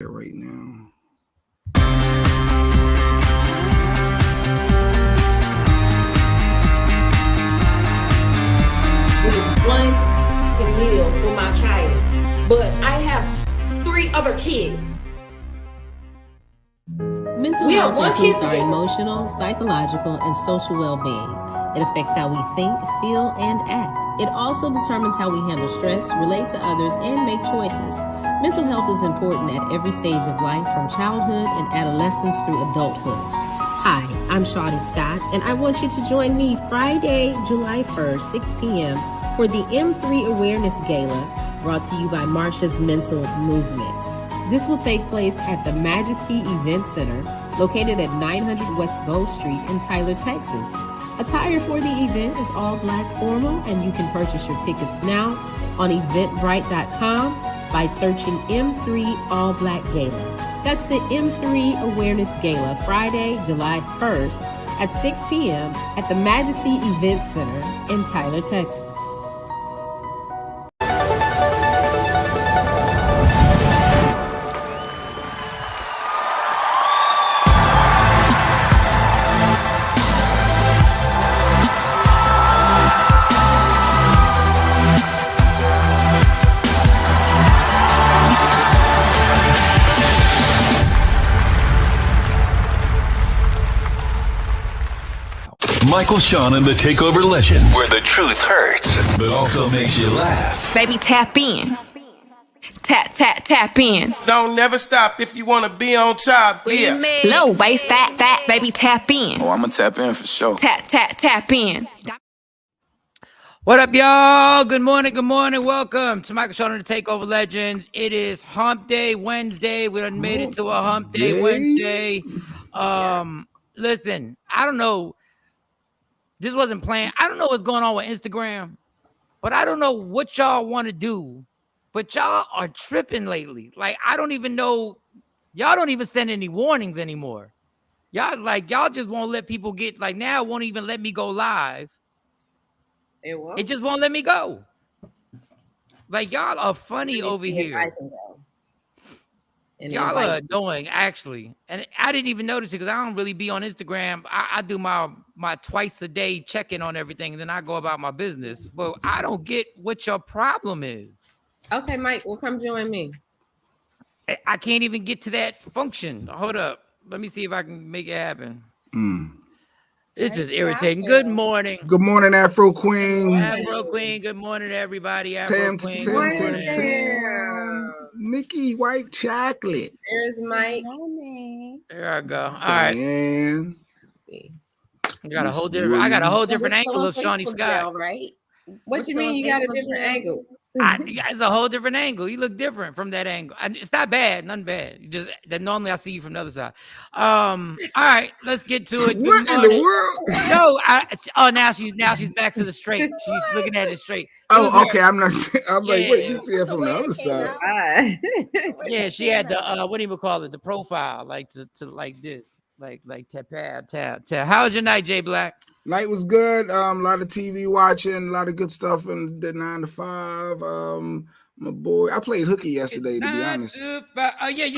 Right now. It is one meal for my child, but I have 3 other kids. Mental health includes our emotional, psychological, and social well-being. It affects how we think, feel, and act. It also determines how we handle stress, relate to others, and make choices. Mental health is important at every stage of life, from childhood and adolescence through adulthood. Hi, I'm Shawn Scott, and I want you to join me Friday, July 1st, 6 p.m. for the M3 Awareness Gala, brought to you by Marsha's Mental Movement. This will take place at the Majesty Event Center, located at 900 West Bow Street in Tyler, Texas. Attire for the event is all black formal, and you can purchase your tickets now on eventbrite.com by searching M3 All Black Gala. That's the M3 Awareness Gala, Friday, July 1st at 6 p.m. at the Majesty Event Center in Tyler, Texas. Michael, Shawn, and the TakeOver Legends, where the truth hurts, but also makes you laugh. Baby, tap in. Tap in. Don't never stop if you want to be on top. Yeah. Low waist, fat, baby, tap in. Oh, I'm going to tap in for sure. Tap in. What up, y'all? Good morning. Welcome to Michael, Shawn, and the TakeOver Legends. It is Hump Day Wednesday. We done made it to a Hump Day Wednesday. Listen, I don't know. This wasn't planned. I don't know what's going on with Instagram, but I don't know what y'all want to do, but y'all are tripping lately. Like, I don't even know. Y'all don't even send any warnings anymore. Y'all just won't let people get, like, now it won't even let me go live. It just won't let me go. Like, y'all are funny over here. Y'all are annoying, actually. And I didn't even notice it because I don't really be on Instagram. I do my twice a day check-in on everything, and then I go about my business. But I don't get what your problem is. Okay, Mike, well, come join me. I can't even get to that function. Hold up. Let me see if I can make it happen. It's just irritating. Good morning. Good morning, Afro Queen. Afro Queen. Good morning, everybody. Afro Queen. Tam. Nikki White Chocolate. There's Mike. There I go. All right. Diane. I got a whole different angle of Shawnee Scott. Right? What you mean you got a different angle? It's a whole different angle. You look different from that angle. It's not bad, nothing bad. You just that normally I see you from the other side. All right, let's get to it. What in the world? No, now she's back to the straight. She's looking at it straight. Oh, okay. I'm like, wait, you see it from the other side. Yeah, she had the what do you call it? The profile, like to like this. Like tap. How was your night, Jay Black? Night was good. A lot of TV watching, a lot of good stuff in the 9 to 5. My boy, I played hooky yesterday, to be honest. You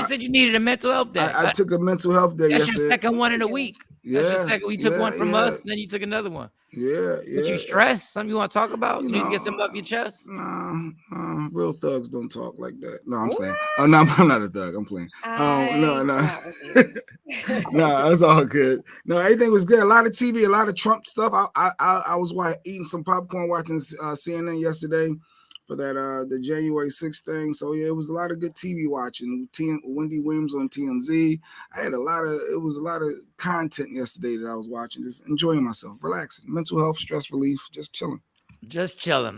said you needed a mental health day. I took a mental health day That's yesterday. your second one in a week. Yeah, that's your second. You took one from us, and then you took another one. Yeah. But you stressed? Something you want to talk about? You need to get something up your chest? Nah, real thugs don't talk like that. No, I'm playing. Oh, no, I'm not a thug. I'm playing. No. No, that's all good. No, everything was good. A lot of TV, a lot of Trump stuff. I was eating some popcorn watching CNN yesterday for that the January 6th thing. So yeah, it was a lot of good TV watching. Wendy Williams on TMZ. It was a lot of content yesterday that I was watching, just enjoying myself, relaxing, mental health, stress relief, just chilling.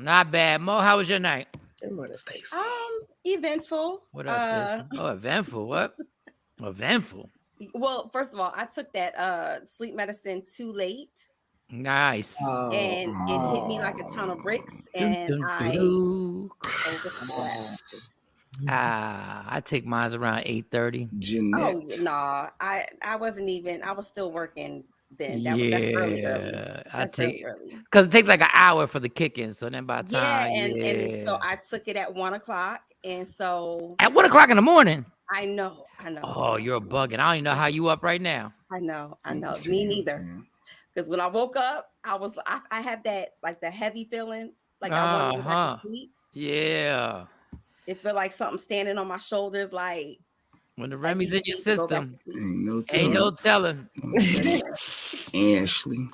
Not bad. Mo, how was your night? Eventful. What else? Eventful. What? Eventful. Well, first of all, I took that sleep medicine too late. Nice. And it hit me like a ton of bricks. And I take mine around 8:30. Oh no, I wasn't even. I was still working then. That's early. That's early because it takes like an hour for the kick-in. So then by the time, and so I took it at 1 o'clock, and so at 1 o'clock in the morning. I know. Oh, you're a bug, and I don't even know how you up right now. I know. Me neither. Because when I woke up, I had that like the heavy feeling, like I wanted to go back to sleep. Yeah. It felt like something standing on my shoulders, like when the Remy's in your system. Ain't no telling. Ashley.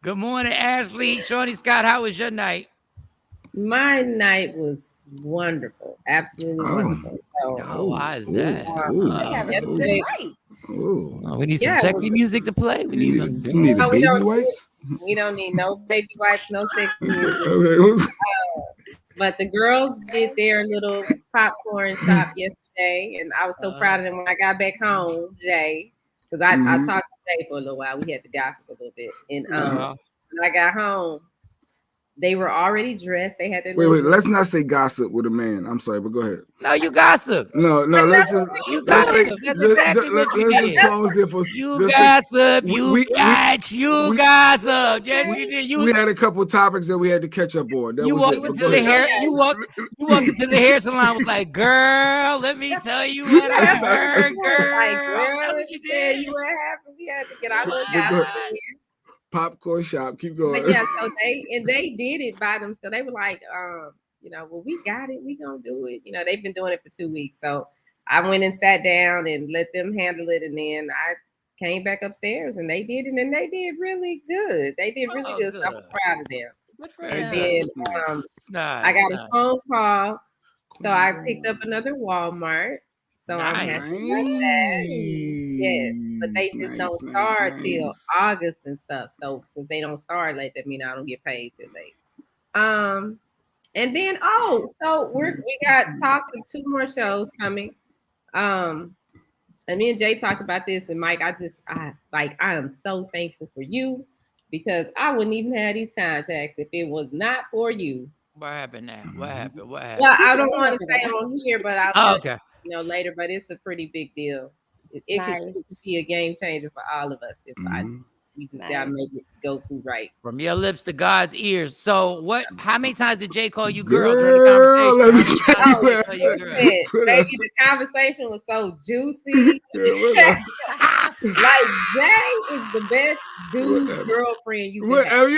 Good morning, Ashley. Shorty Scott, how was your night? My night was wonderful, absolutely wonderful. So, why is that? We need some sexy music to play. We need some. You need baby wipes. We don't need no baby wipes, no sexy music. But the girls did their little popcorn shop yesterday, and I was so proud of them when I got back home, Jay, because I talked to Jay for a little while. We had to gossip a little bit, and when I got home, they were already dressed. They had their wait. Let's not say gossip with a man. I'm sorry, but go ahead. No, you gossip. No. Let's just gossip. Let's just pause there for gossip. You gossip. Yes, you did. We had a couple of topics that we had to catch up on. You walked into the hair. You walked into the hair salon. Was like, girl, let me tell you what I heard, girl. Like, girl, that's what you did. You what happened? We had to get our little gossip in here. Popcorn shop, keep going. But yeah, so they did it by themselves. They were like, well, we got it, we gonna do it. They've been doing it for 2 weeks. So I went and sat down and let them handle it, and then I came back upstairs and they did it, and they did really good. They did really good. So I was proud of them. Good for and them. then I got a phone call, so I picked up another Walmart. So I'm happy about that. Yes, but they just don't start till August and stuff. So since they don't start late, that means I don't get paid till late. And then so we got talks of 2 more shows coming. And me and Jay talked about this, and Mike, I am so thankful for you, because I wouldn't even have these contacts if it was not for you. What happened now? What happened? Well, I don't want to say on here, but I'll later. But it's a pretty big deal. It could be a game changer for all of us. If we just gotta make it go through right. From your lips to God's ears. So how many times did Jay call you girl during the conversation? Baby, the conversation was so juicy. Like, Jay is the best dude girlfriend you can have. He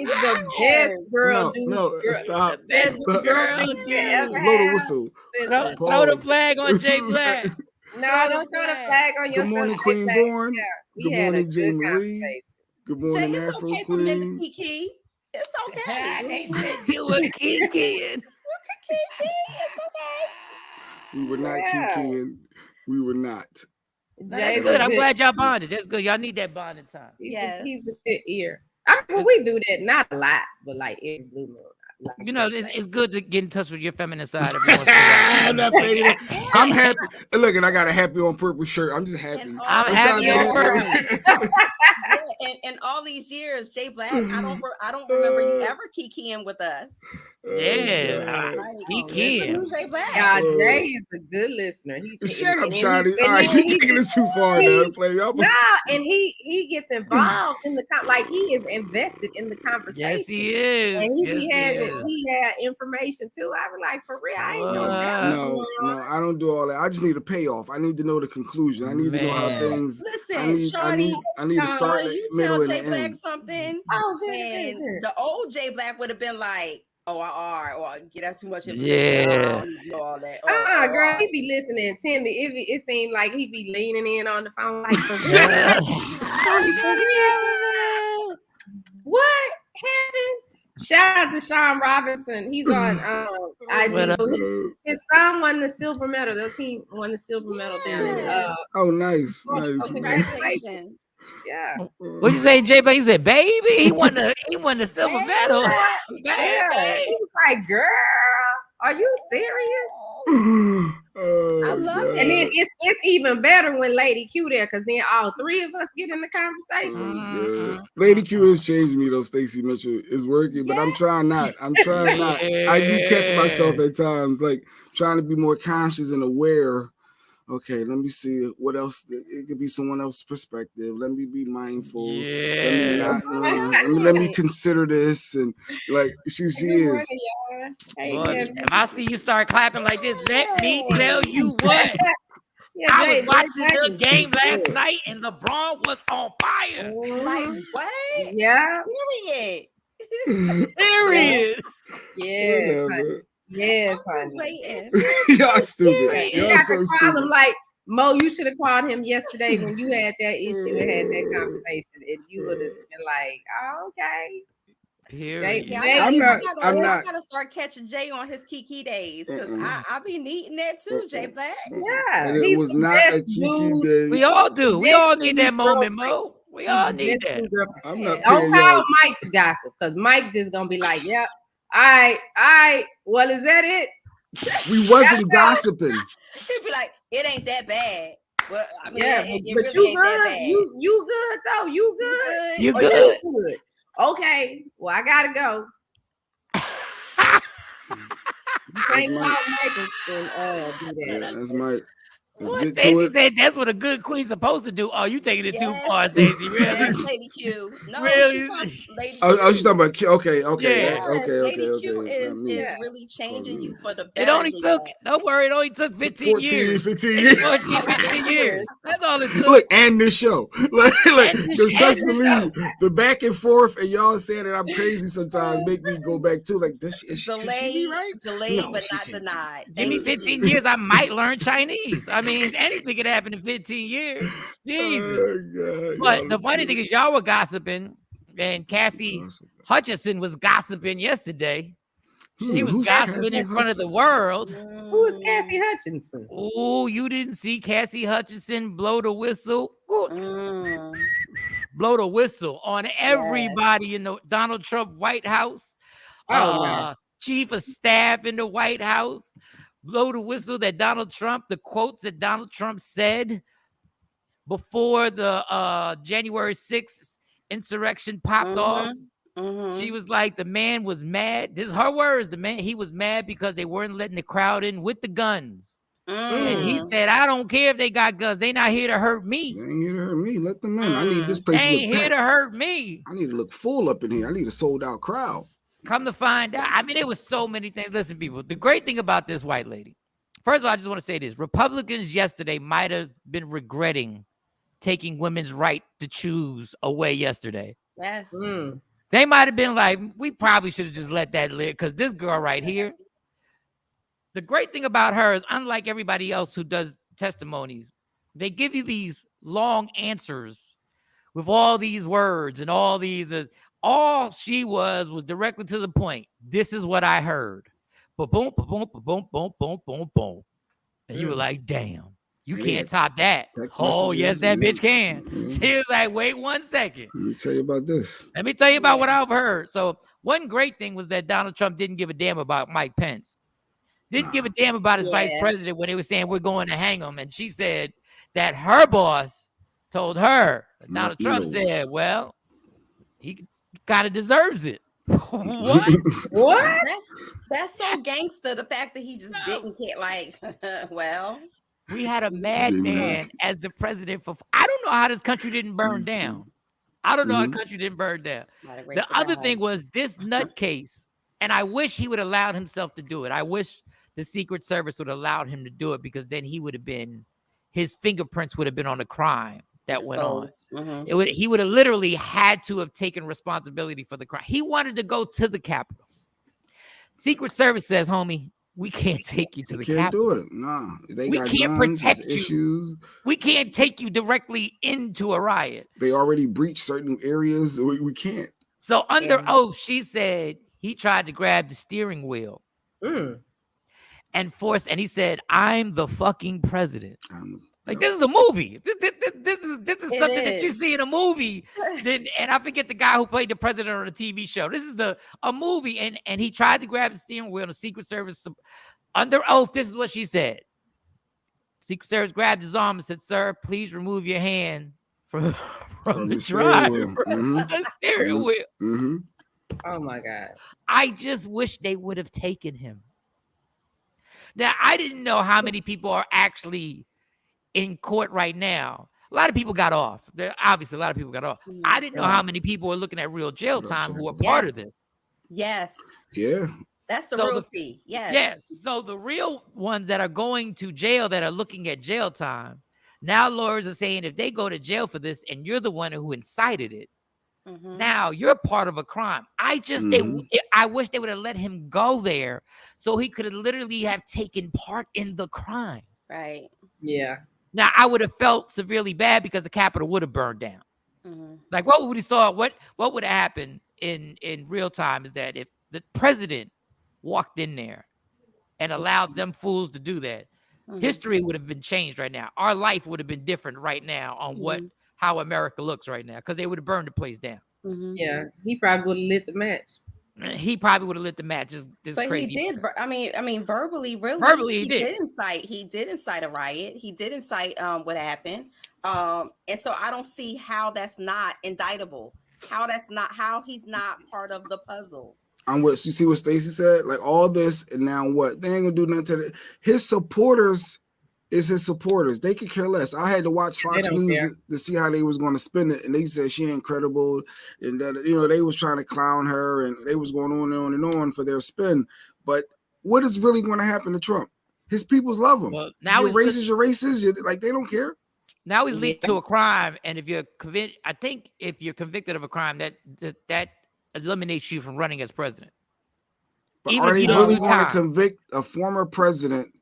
is the best girl dude. Stop. The best girlfriend you can ever have. Blow the whistle. Throw the flag on Jay Black. No, don't throw the flag on yourself. Good morning, Queen Born. Good morning, Jay Marie. Good morning, Jay, it's Afro okay Queen. for men to kiki. It's okay. They said you were kikiing. It's okay. We were not kikiing. We were not. That's good. I'm glad y'all bonded. That's good. Y'all need that bonding time. Yes. He's a good ear. We do that, not a lot, but like every blue moon. It's good to get in touch with your feminine side every once in a while. I'm happy. Look, and I got a happy on purple shirt. I'm just happy. I'm happy on purple. And all these years, Jay Black, I don't remember you ever kikiing with us. Yeah, he can. Jay is a good listener. Shut up, Shawty. All right, you're taking this too far now. And he gets involved in the he is invested in the conversation. Yes, he is. And he had information too. I was like, for real, I ain't know that. No, I don't do all that. I just need a payoff. I need to know the conclusion. I need to know how things. Listen, I need to start, middle, and Jay Black end. Something. And the old Jay Black would have been like, that's too much information. I don't need to know all that. Girl, he be listening intently. It seemed like he be leaning in on the phone like, for real. What happened? Shout out to Shawn Robinson. He's on IG. His son won the silver medal. Their team won the silver medal down there. Nice. Congratulations. Yeah. What'd you say, Jay? But he said, baby, he won the silver medal. Yeah. He was like, girl, are you serious? I love it. And then it's even better when Lady Q there, because then all 3 of us get in the conversation. Lady Q is changing me though. Stacey Mitchell is working, but I'm trying not. I do catch myself at times, like trying to be more conscious and aware Okay, let me see what else. It could be someone else's perspective. Let me be mindful. Yeah. Let me not. Let me consider this, and like she is. Hey, if I see you start clapping like this, let me tell you what. I was watching the game last night, and LeBron was on fire. Like what? Yeah. Period. Yeah. Yes, honey. Y'all stupid. You got to call him like, Mo, you should have called him yesterday when you had that issue and had that conversation, and you would have been like, oh, okay. Period. Yeah, I gotta start catching Jay on his Kiki days because I be needing that too, Jay Black. Yeah, and it was not a Kiki day. We all do. We all need that moment, Mo. We all need that. I'm not Don't call Mike to gossip because Mike just gonna be like, "Yep, I. Well, is that it?" We wasn't gossiping. He'd be like, "It ain't that bad." Well, I mean, yeah, it but really you ain't good. that bad. You good though. You good. You good. You good. Okay. Well, I gotta go. You can't call Mike and do that. Yeah, that's Mike. Stacey said that's what a good queen's supposed to do. Oh, you taking it too far, Stacey. Really? Yes, Lady Q. No, really? Lady Q. Oh, she's talking about Q. Okay. Yes, Okay. Lady Q is really changing you for the better. It only took, don't worry, it only took 15 years. 15 years. 15 years. That's all it took. Look, and this show. Like trust me, the back and forth, and y'all saying that I'm crazy sometimes make me go back to like, is she right? Delayed, but not denied. Give me 15 years, I might learn Chinese. I mean, anything could happen in 15 years. Jesus. Oh, but the funny thing is, y'all were gossiping, and Cassie Hutchinson was gossiping yesterday. She was gossiping in front of the world. Who is Cassie Hutchinson? Oh, you didn't see Cassie Hutchinson blow the whistle? Blow the whistle on everybody in the Donald Trump White House. Chief of staff in the White House. Blow the whistle that Donald Trump, the quotes that Donald Trump said before the January 6th insurrection popped off. She was like, the man was mad. This is her words. He was mad because they weren't letting the crowd in with the guns. And he said, I don't care if they got guns. They not here to hurt me. They ain't here to hurt me. Let them in. I need this place. They ain't here to hurt me. I need to look full up in here. I need a sold out crowd. Come to find out. I mean, there was so many things. Listen, people, the great thing about this white lady. First of all, I just want to say this. Republicans yesterday might have been regretting taking women's right to choose away yesterday. Yes. They might have been like, we probably should have just let that live because this girl right here. The great thing about her is, unlike everybody else who does testimonies, they give you these long answers with all these words and all these. All she was directly to the point. This is what I heard. Boom, boom, boom, boom, boom, boom, boom, boom. And you were like, damn, you can't top that. Oh, yes, that bitch can. She was like, wait 1 second. Let me tell you about this. Let me tell you about what I've heard. So one great thing was that Donald Trump didn't give a damn about Mike Pence. Didn't give a damn about his vice president when they were saying we're going to hang him. And she said that her boss told her. Donald Trump said, well, he kind of deserves it. What? That's so gangster. The fact that he just didn't care. Like, well, we had a madman as the president for. I don't know how this country didn't burn down. I don't know how the country didn't burn down. The other thing was this nutcase, and I wish he would have allowed himself to do it. I wish the Secret Service would have allowed him to do it because then his fingerprints would have been on the crime that went on. He would have literally had to have taken responsibility for the crime. He wanted to go to the Capitol. Secret Service says, homie, we can't take you to the Capitol. Do it. Nah, we can't protect you. Issues. We can't take you directly into a riot. They already breached certain areas. We can't. So under oath, she said he tried to grab the steering wheel and he said, I'm the fucking president. Like, this is a movie. This is something that you see in a movie. And I forget the guy who played the president on a TV show. This is a movie. And he tried to grab the steering wheel. And the Secret Service, under oath, this is what she said. Secret Service grabbed his arm and said, sir, please remove your hand from the driver. The steering wheel. Oh, my God. I just wish they would have taken him. Now, I didn't know how many people are actually in court right now, a lot of people got off. Obviously, a lot of people got off. I didn't know how many people were looking at real jail time who were part of this. Yes. Yeah. That's the real tea. Yes. Yes. So the real ones that are going to jail that are looking at jail time, now lawyers are saying if they go to jail for this and you're the one who incited it, now you're part of a crime. I wish they would have let him go there so he could have literally have taken part in the crime. Right. Yeah. Now I would have felt severely bad because the Capitol would have burned down. Like what would he saw? What would have happened in real time is that if the president walked in there and allowed them fools to do that, history would have been changed right now. Our life would have been different right now on how America looks right now, because they would have burned the place down. Yeah, he probably would have lit the match. He probably would have lit the match. Just but crazy. He did. I mean, verbally, really. Verbally, he did incite. He did incite a riot. He did incite what happened. And so I don't see how that's not indictable. How he's not part of the puzzle. You see what Stacey said? Like all this, and now what? They ain't gonna do nothing to his supporters. Is his supporters. They could care less. I had to watch Fox News to see how they was going to spin it, and they said she ain't credible, and that they was trying to clown her, and they was going on and on for their spin. But what is really going to happen to Trump? His peoples love him. Well, now your racist. Like they don't care. Now he's linked to a crime, and if you're convicted, I think if you're convicted of a crime, that eliminates you from running as president. But are they really going to convict a former president?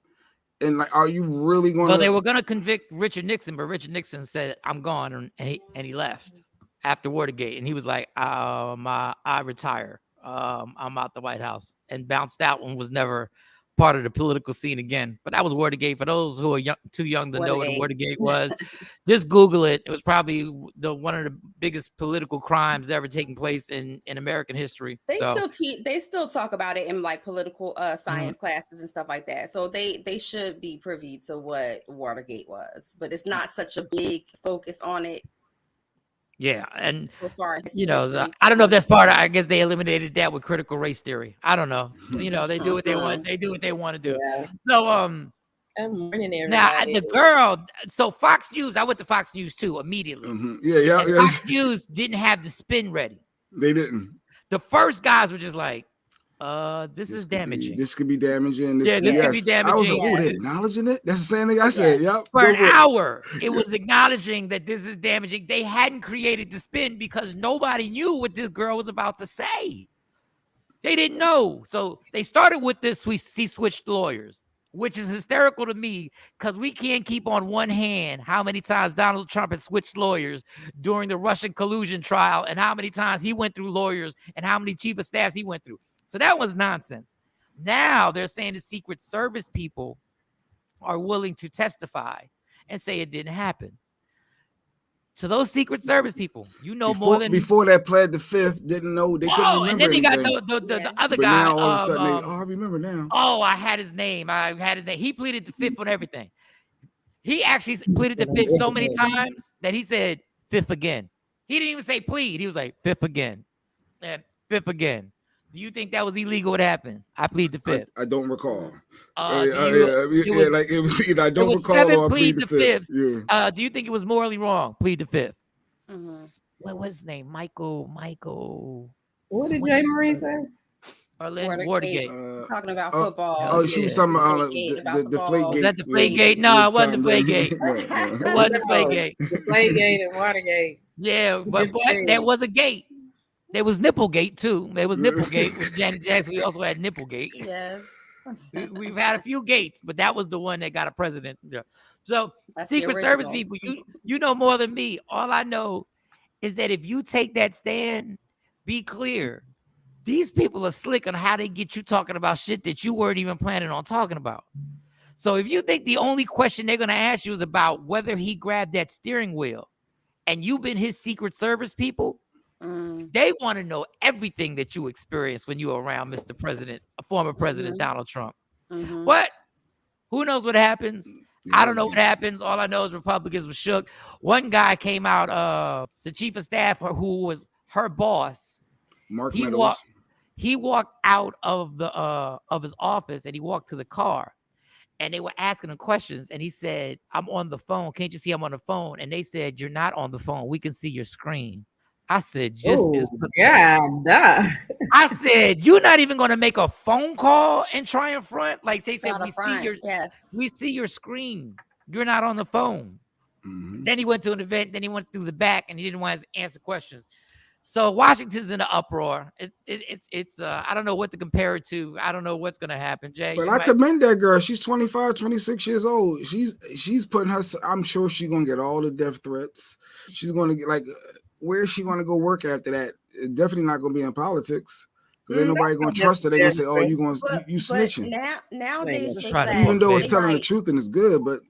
And like, are you really going to? Well, they were going to convict Richard Nixon, but Richard Nixon said, "I'm gone," and he left after Watergate, and he was like, "I retire. I'm out the White House," and bounced out and was never part of the political scene again. But that was Watergate. For those who are too young to know what Watergate was, just Google it. It was probably one of the biggest political crimes ever taking place in American history. They still talk about it in like political science classes and stuff like that. So they should be privy to what Watergate was, but it's not such a big focus on it. Yeah, and I don't know if that's part of. I guess they eliminated that with critical race theory. I don't know. They do what they want. They do what they want to do. Yeah. So good morning, everybody. Now the girl. So Fox News. I went to Fox News too immediately. Yeah. Fox News didn't have the spin ready. They didn't. The first guys were just like, this is damaging. This could be damaging. This could be damaging. I was like, they're acknowledging it? That's the same thing I said. Yep. For an hour, it was acknowledging that this is damaging. They hadn't created the spin because nobody knew what this girl was about to say. They didn't know. So they started with this, he switched lawyers, which is hysterical to me because we can't keep on one hand how many times Donald Trump has switched lawyers during the Russian collusion trial and how many times he went through lawyers and how many chief of staffs he went through. So that was nonsense. Now they're saying the Secret Service people are willing to testify and say it didn't happen. So those Secret Service people, more than before that pled the fifth, didn't know they couldn't remember. And then they got the other guy. Now all of a sudden, I remember now. Oh, I had his name. He pleaded the fifth on everything. He actually pleaded the fifth so many times that he said fifth again. He didn't even say plead. He was like fifth again, and fifth again. Do you think that was illegal? What happened? I plead the fifth. I don't recall. I don't recall. Or I plead the fifth. Yeah. Do you think it was morally wrong? Plead the fifth. What was his name? Michael. What did Jay Marie say? Watergate. Talking about football. She was talking about the Deflategate. Was that the Deflategate? No, it wasn't the Deflategate. It wasn't the Deflategate. Deflategate and Watergate. Yeah, but there was a gate. There was Nipplegate too. There was Nipplegate with Janet Jackson. We also had Nipplegate. Yes. We've had a few gates, but that was the one that got a president. So that's Secret Service people, you know more than me. All I know is that if you take that stand, be clear. These people are slick on how they get you talking about shit that you weren't even planning on talking about. So if you think the only question they're going to ask you is about whether he grabbed that steering wheel and you've been his Secret Service people, they want to know everything that you experienced when you were around Mr. President, former President Donald Trump. But who knows what happens? I don't know what happens. All I know is Republicans were shook. One guy came out, the chief of staff who was her boss. Mark Meadows. He walked out of his office and he walked to the car. and they were asking him questions, and he said, "I'm on the phone. Can't you see I'm on the phone?" And they said, "You're not on the phone. We can see your screen." I said, "Just as pathetic." Yeah, I said, "You're not even going to make a phone call and try in front?" Like they said, we see your screen. You're not on the phone. Mm-hmm. Then he went to an event. Then he went through the back, and he didn't want to answer questions. So Washington's in an uproar. It's I don't know what to compare it to. I don't know what's going to happen, Jay. But I commend that girl. She's 25, 26 years old. She's putting her. I'm sure she's gonna get all the death threats. She's gonna get like, where is she gonna go work after that? It's definitely not gonna be in politics because ain't nobody gonna trust her. They gonna say, "Oh, you snitching." Nowadays, even though it's telling the truth and it's good, but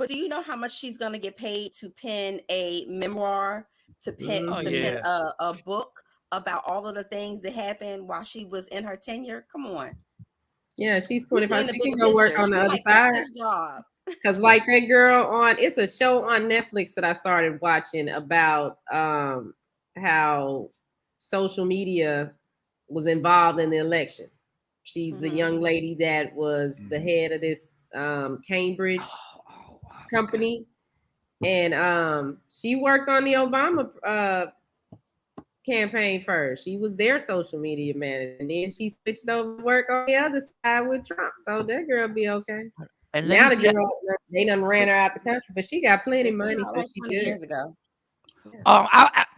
do you know how much she's gonna get paid to pen a memoir? To pen a book about all of the things that happened while she was in her tenure. Come on. Yeah, she's 25. She can go work on the other side. Because like that girl it's a show on Netflix that I started watching about how social media was involved in the election. She's the young lady that was the head of this Cambridge company. And she worked on the Obama campaign first. She was their social media manager, and then she switched over to work on the other side with Trump. So that girl be okay. And now the girl, they done ran her out the country, but she got plenty of money. So she 20 years ago.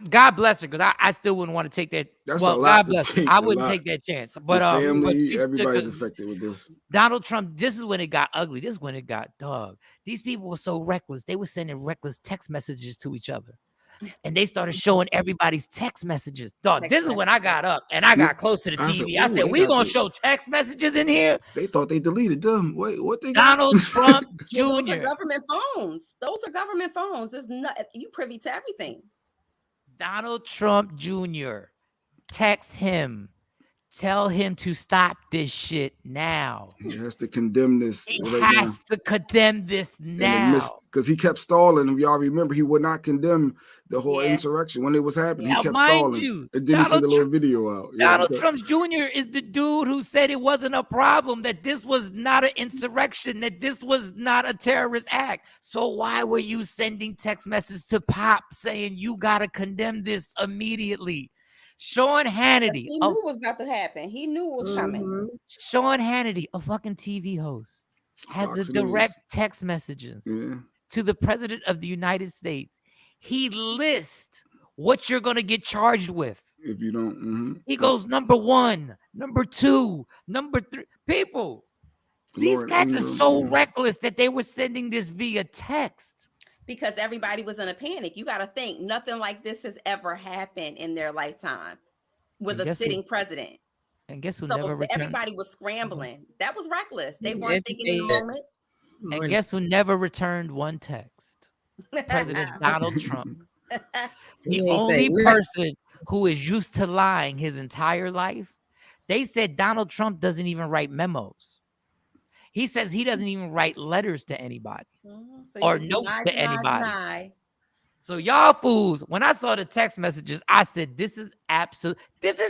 God bless her, because I still wouldn't want to take that. That's a lot. God bless her. I wouldn't take that chance. But family, everybody's affected with this. Donald Trump, this is when it got ugly. This is when it got dog. These people were so reckless. They were sending reckless text messages to each other. And they started showing everybody's text messages. Dog, this is when I got up and I got close to the TV. I said, we gonna show text messages in here? They thought they deleted them. Wait, what they got? Donald Trump Jr. Those are government phones. Those are government phones. There's not, you privy to everything. Donald Trump Jr. Text him. Tell him to stop this shit now. He has to condemn this. He has to condemn this now. Because he kept stalling. If y'all remember, he would not condemn the whole insurrection when it was happening. He kept stalling. And didn't see the little video out. Donald Trump Jr. is the dude who said it wasn't a problem, that this was not an insurrection, that this was not a terrorist act. So why were you sending text messages to Pop saying you got to condemn this immediately? Shawn Hannity. He knew what was about to happen. He knew what was coming. Shawn Hannity, a fucking TV host, has the direct text messages to the president of the United States. He lists what you're going to get charged with. If you don't. He goes, number 1, number 2, number 3. People, these cats are so reckless that they were sending this via text. Because everybody was in a panic. You got to think, nothing like this has ever happened in their lifetime with a sitting president. And guess who never returned? Everybody was scrambling. That was reckless. They weren't thinking in the moment. And guess who never returned one text? President Donald Trump. The only person who is used to lying his entire life. They said Donald Trump doesn't even write memos. He says he doesn't even write letters to anybody or notes to anybody. So y'all fools, when I saw the text messages, I said, this is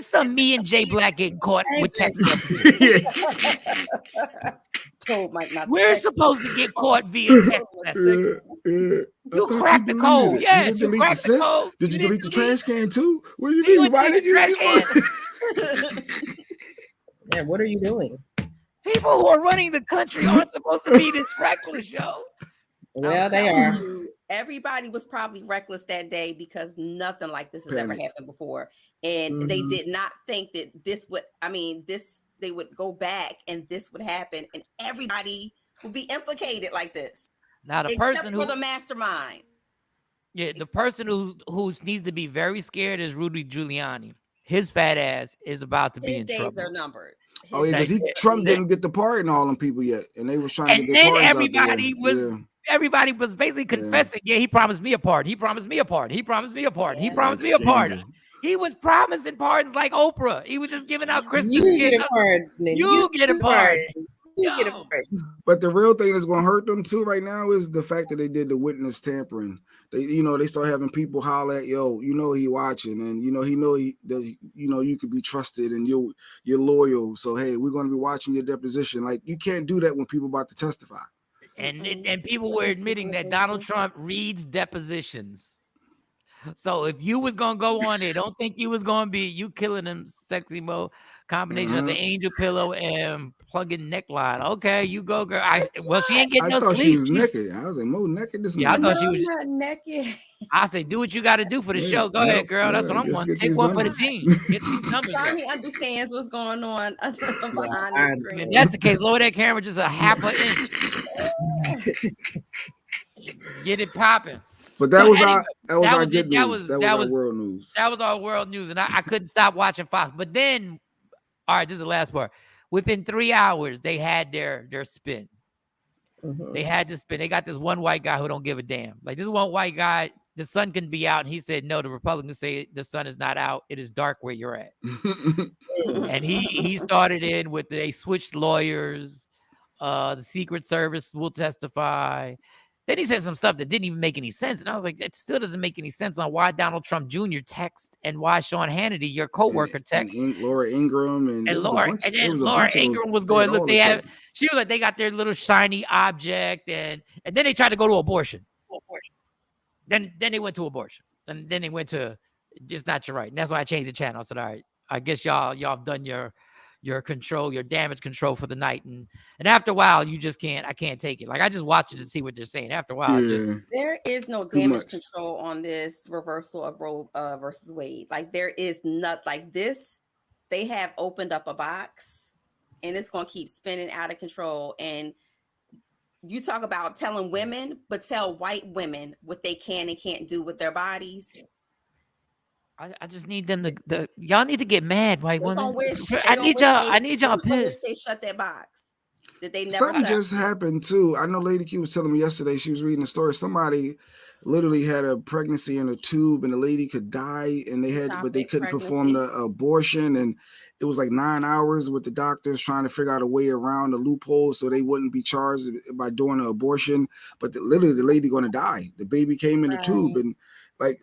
some me and Jay Black getting caught with text messages. We're supposed to get caught via text message. You cracked the code. Yeah, you cracked the code. Did you delete the trash can too? What do you mean? Why did you? Yeah, what are you doing? People who are running the country aren't supposed to be this reckless, yo. Well, they are. Everybody was probably reckless that day because nothing like this has ever happened before. And they did not think that they would go back and this would happen and everybody would be implicated like this. Now, the person for the mastermind. Yeah, the person who needs to be very scared is Rudy Giuliani. His fat ass is about to be in trouble. His days are numbered. Oh yeah, because Trump didn't get the pardon all them people yet, and they was trying to get pardons. And everybody was basically confessing. Yeah, he promised me a pardon. He promised me a pardon. He promised me a pardon. He promised me a pardon. He was promising pardons like Oprah. He was just giving out Christmas gifts. You get a pardon. But the real thing that's going to hurt them too right now is the fact that they did the witness tampering. They start having people holler at, yo, he watching, and he you could be trusted and you're loyal. So hey, we're going to be watching your deposition. Like, you can't do that when people about to testify. And people were admitting that Donald Trump reads depositions. So if you was gonna go on there, don't think you was gonna be you killing them sexy mo combination of the angel pillow and plug-in neckline. Okay, you go, girl. She ain't getting no sleep. I thought she was naked. I was like, Mo naked this morning. Yeah, I thought she was not naked. I say, do what you got to do for the show. Go ahead, girl. That's what I'm wanting. Take one for the team. Get these numbers. Johnny understands what's going on behind the screen. If that's the case, lower that camera just a half an inch. Get it popping. But that was our good news. That was our world news. That was our world news, and I couldn't stop watching Fox. But then, all right, this is the last part. Within 3 hours, they had their spin. Mm-hmm. They had to spin. They got this one white guy who don't give a damn. Like, this one white guy, the sun can be out, and he said, no, the Republicans say the sun is not out. It is dark where you're at. And he started in with they switched lawyers. The Secret Service will testify. Then he said some stuff that didn't even make any sense. And I was like, it still doesn't make any sense on why Donald Trump Jr. text and why Shawn Hannity, your co-worker, text. And Laura Ingraham. And Laura Ingraham was going, look, she was like, they got their little shiny object. And then they tried to go to abortion. Then they went to abortion. And then they went to just not your right. And that's why I changed the channel. I said, all right, I guess y'all have done your control, your damage control for the night. And after a while, I can't take it. Like, I just watch it to see what they're saying. After a while, there is no damage control on this reversal of Roe versus Wade. Like, there is not like this. They have opened up a box and it's going to keep spinning out of control. And you talk about telling women, but tell white women what they can and can't do with their bodies. I just need them to y'all need to get mad, white women. I need y'all pissed. They shut that box. Did they never? Something just happened too. I know Lady Q was telling me yesterday. She was reading a story. Somebody literally had a pregnancy in a tube, and the lady could die, and they couldn't perform the abortion, and it was like 9 hours with the doctors trying to figure out a way around the loophole so they wouldn't be charged by doing an abortion. But literally, the lady going to die. The baby came in the tube, and like.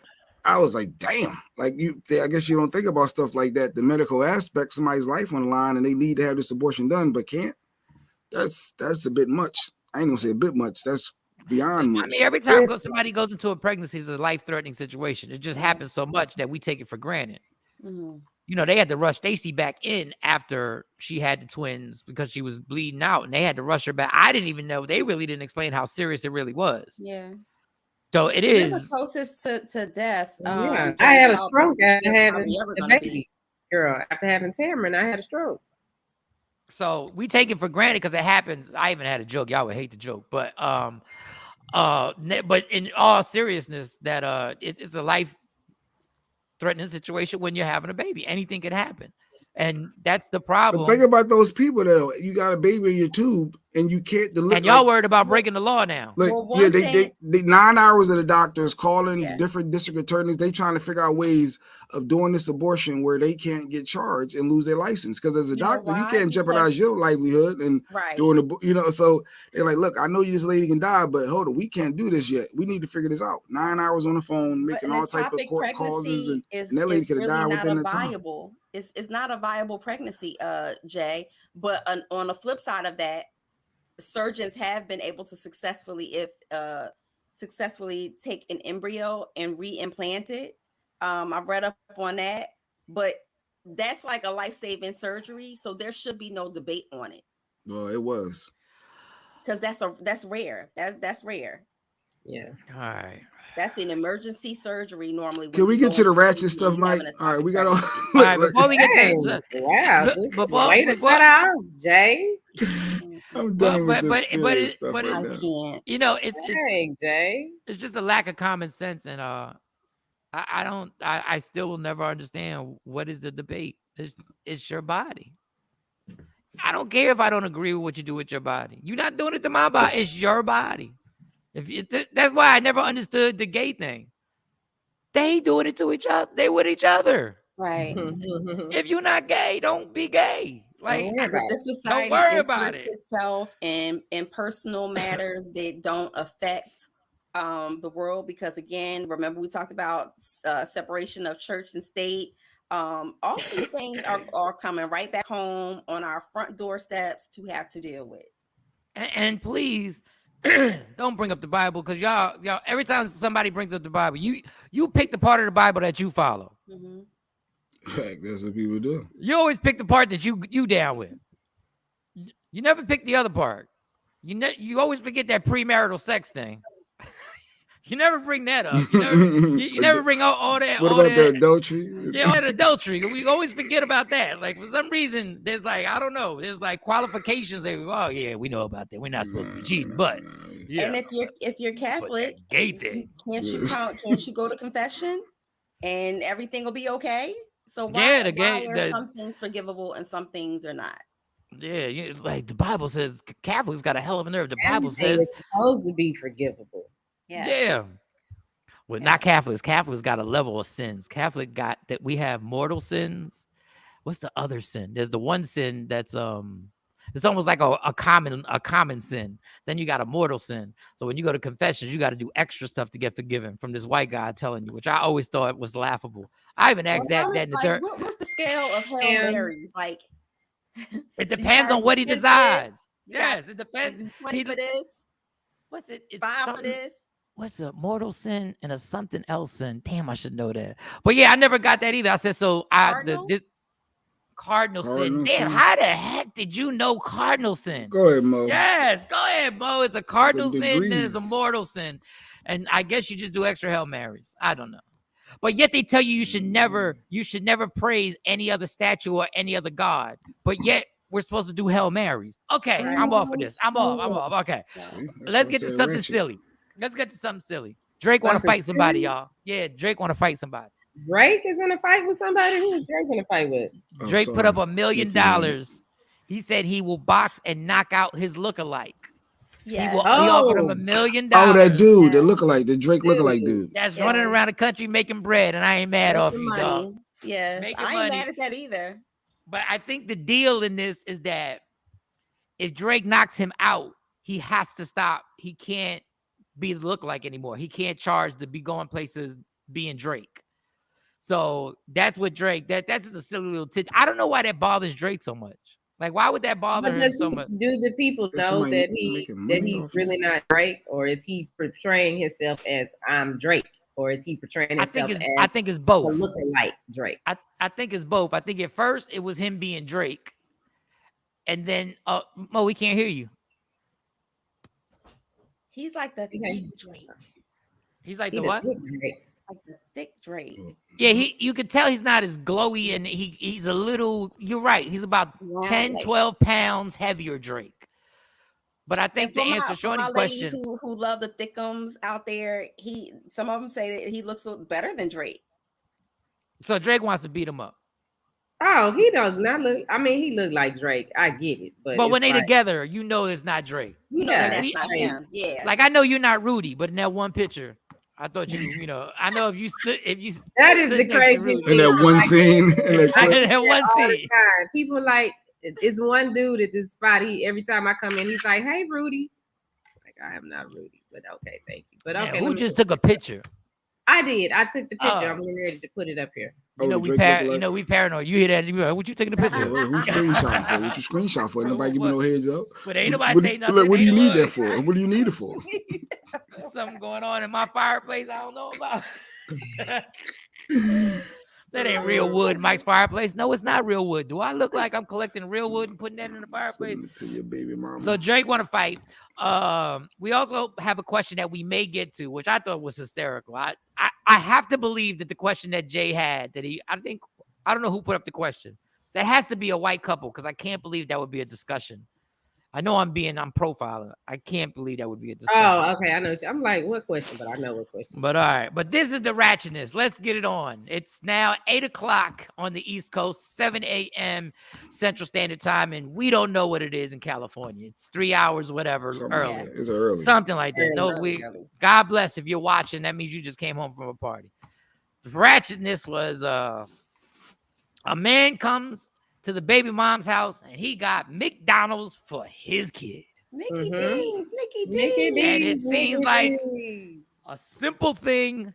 I was like, damn, like I guess you don't think about stuff like that. The medical aspect, somebody's life on the line and they need to have this abortion done, but can't. That's a bit much. I ain't gonna say a bit much. That's beyond much. I mean, every time somebody goes into a pregnancy, it's a life-threatening situation. It just happens so much that we take it for granted. Mm-hmm. They had to rush Stacey back in after she had the twins because she was bleeding out and they had to rush her back. I didn't even know. They really didn't explain how serious it really was. Yeah. So it is the closest to death. I had a stroke after having a baby. Girl, after having Tamron, I had a stroke. So we take it for granted because it happens. I even had a joke. Y'all would hate the joke, but in all seriousness, that it's a life-threatening situation when you're having a baby. Anything can happen, and that's the problem. But think about those people though. You got a baby in your tube and you can't deliver. And y'all worried about breaking the law now. Like, they 9 hours of the doctors calling different district attorneys. They trying to figure out ways of doing this abortion where they can't get charged and lose their license. Because as a doctor, you can't jeopardize your livelihood and doing so they're like, look, I know this lady can die, but hold on, we can't do this yet. We need to figure this out. 9 hours on the phone, making all type of court causes, and that lady could have died within the time. It's not a viable pregnancy, Jay. But on the flip side of that, surgeons have been able to successfully take an embryo and reimplant it. I've read up on that, but that's like a life-saving surgery, so there should be no debate on it. Well, it was because that's rare. That's rare. Yeah. All right. That's an emergency surgery normally. Can we get to the ratchet stuff, Mike? All right, we got all. All right, before we get to way to start off, Jay. I'm done with this serious stuff right now. It's Jay. It's just a lack of common sense, and I still will never understand what is the debate. It's your body. I don't care if I don't agree with what you do with your body. You're not doing it to my body. It's your body. That's why I never understood the gay thing. They doing it to each other. They with each other. Right. If you're not gay, don't be gay. Like, the society don't worry about it itself and personal matters that don't affect the world. Because again, remember we talked about separation of church and state. All these things are coming right back home on our front doorsteps to have to deal with. And please don't bring up the Bible, because y'all every time somebody brings up the Bible, you pick the part of the Bible that you follow. Mm-hmm. That's what people do. You always pick the part that you down with. You never pick the other part. You always forget that premarital sex thing. You never bring that up. You never bring all that. What about the adultery? Yeah, all that adultery. We always forget about that. Like, for some reason, there's like, I don't know. There's like qualifications. Oh yeah, we know about that. We're not supposed to be cheating, but yeah. And if you're Catholic, gay thing, can't you go to confession and everything will be okay? So why are some things forgivable and some things are not? Yeah, like the Bible says, Catholics got a hell of a nerve. The Bible Everything says is supposed to be forgivable. Yeah. Well, not Catholics. Catholics got a level of sins. Catholic got that we have mortal sins. What's the other sin? There's the one sin that's it's almost like a common sin. Then you got a mortal sin. So when you go to confessions, you got to do extra stuff to get forgiven from this white guy telling you, which I always thought was laughable. I even asked that in the third. What's the scale of Hail Marys? Like, it depends on what he decides. Yes, it depends. 20 for this. What's it? It's 5 for this. What's a mortal sin and a something else sin? Damn, I should know that. But yeah, I never got that either. I said, so this cardinal sin. Damn, how the heck did you know cardinal sin? Go ahead, Mo. Yes, go ahead, Mo. It's a cardinal sin, then it's a mortal sin. And I guess you just do extra Hail Marys. I don't know. But yet they tell you should never praise any other statue or any other god. But yet we're supposed to do Hail Marys. Okay, I'm off of this. I'm off. Okay. Let's get to something silly. Drake want to fight somebody, y'all. Yeah, Drake want to fight somebody. Drake is in a fight with somebody? Who is Drake in a fight with? Drake put up $1 million. He said he will box and knock out his lookalike. Yeah. He offered him $1 million. Oh, that dude, the lookalike, the Drake lookalike dude. That's running around the country making bread, and I ain't mad off you, dog. Yes, I ain't mad at that either. But I think the deal in this is that if Drake knocks him out, he has to stop. He can't be the lookalike anymore. He can't charge to be going places being Drake. So that's what Drake, that's just a silly little tidbit. I don't know why that bothers Drake so much. Like, why would that bother him so much? Do the people know that he's really not Drake, or is he portraying himself as I'm Drake, or is he portraying himself I think it's both. Looking like Drake. I think it's both. I think at first it was him being Drake, and then Mo, we can't hear you. He's like the thick Drake. He's like the what? Like the thick Drake. Yeah, you could tell he's not as glowy, and he's a little, you're right. He's about 10, 12 pounds heavier Drake. But I think to answer Shawnee's question, who love the thickums out there, some of them say that he looks better than Drake. So Drake wants to beat him up. Oh, he does not look. I mean, he looked like Drake. I get it, but when they together, you know it's not Drake. You know that's not him. Yeah. Like, I know you're not Rudy, but in that one picture, I thought you know. I know if you that is the crazy thing. In that one scene. In that one scene. People like, it's one dude at this spot. Every time I come in, he's like, "Hey, Rudy." Like, I am not Rudy, but okay, thank you. But okay, who just took a picture? I did. I took the picture. I'm getting ready to put it up here. You know, we paranoid. You hear that? You like, what you taking a picture? Who's screenshot for? What you screenshot for? Nobody give me no heads up. But ain't nobody say nothing. What do you need that for? What do you need it for? There's something going on in my fireplace I don't know about. That ain't real wood, Mike's fireplace. No, it's not real wood. Do I look like I'm collecting real wood and putting that in the fireplace? To your baby mama. So Drake want to fight. We also have a question that we may get to, which I thought was hysterical. I have to believe that the question that Jay had, I don't know who put up the question. That has to be a white couple, because I can't believe that would be a discussion. I know I'm profiling. I can't believe that would be a discussion. Oh, okay. I know. I'm like, what question? But I know what question. But all right. But this is the ratchetness. Let's get it on. It's now 8:00 on the East Coast, 7 a.m. Central Standard Time, and we don't know what it is in California. It's 3 hours, whatever, early. It's early. Something like that. God bless if you're watching. That means you just came home from a party. The ratchetness was a man comes to the baby mom's house and he got McDonald's for his kid. Mickey D's. And it seems like a simple thing.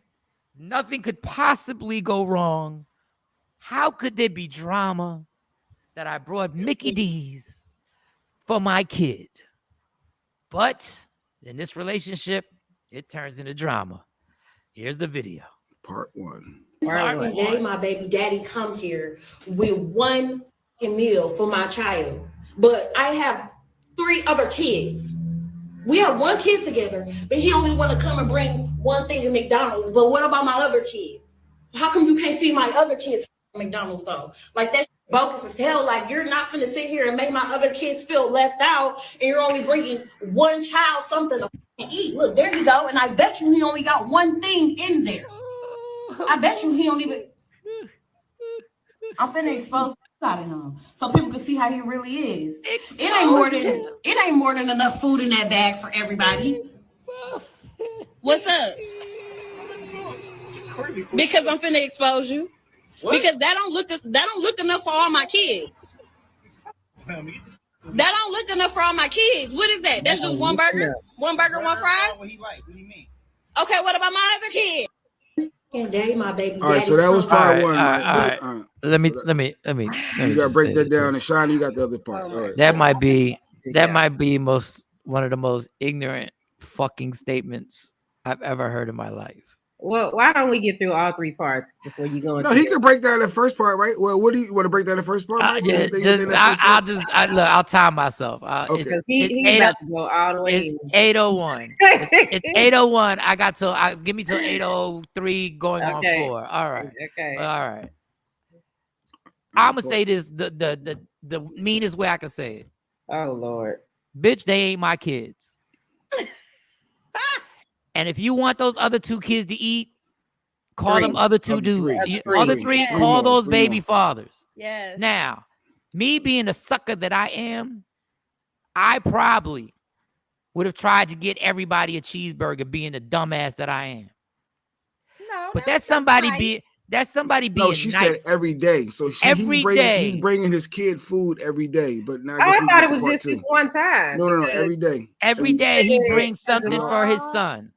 Nothing could possibly go wrong. How could there be drama that I brought Mickey D's for my kid? But in this relationship, it turns into drama. Here's the video. Part 1. Every day my baby daddy come here with one meal for my child. But I have 3 other kids. We have 1 kid together, but he only want to come and bring one thing to McDonald's. But what about my other kids? How come you can't feed my other kids McDonald's though? Like that's bogus as hell. Like you're not finna sit here and make my other kids feel left out, and you're only bringing one child something to eat. Look, there you go. And I bet you he only got one thing in there. I bet you he don't even. I'm finna expose out of him so people can see how he really is. It ain't more than enough food in that bag for everybody. What's up? Because I'm finna expose you. What? Because that don't look enough for all my kids. That don't look enough for all my kids. What is that? That's just one burger, one fry. What he like? What do you mean? Okay, what about my other kid? And daddy, my baby. All right, so that was part 1. All right. Let me. You gotta break that down, and Shawn, you got the other part. All right. That might be one of the most ignorant fucking statements I've ever heard in my life. Well, why don't we get through all 3 parts before you go? No, he can break down the first part, right? Well, what do you want to break down the first part? I'll time myself. Okay. He's about to go all the way. It's 8:01. It's 8:01. I got till give me till 8:03 going on 4. All right. Okay. All right. I'm gonna say this the meanest way I can say it. Oh Lord. Bitch, they ain't my kids. And if you want those other 2 kids to eat, call them other 2 dudes. Other 3, call those baby fathers. Yes. Now, me being the sucker that I am, I probably would have tried to get everybody a cheeseburger, being the dumbass that I am. No, but that's somebody being No, she nice. said every day. So he's bringing his kid food every day. But now I thought it was just this one time. No, every day. Every day he brings something for his son.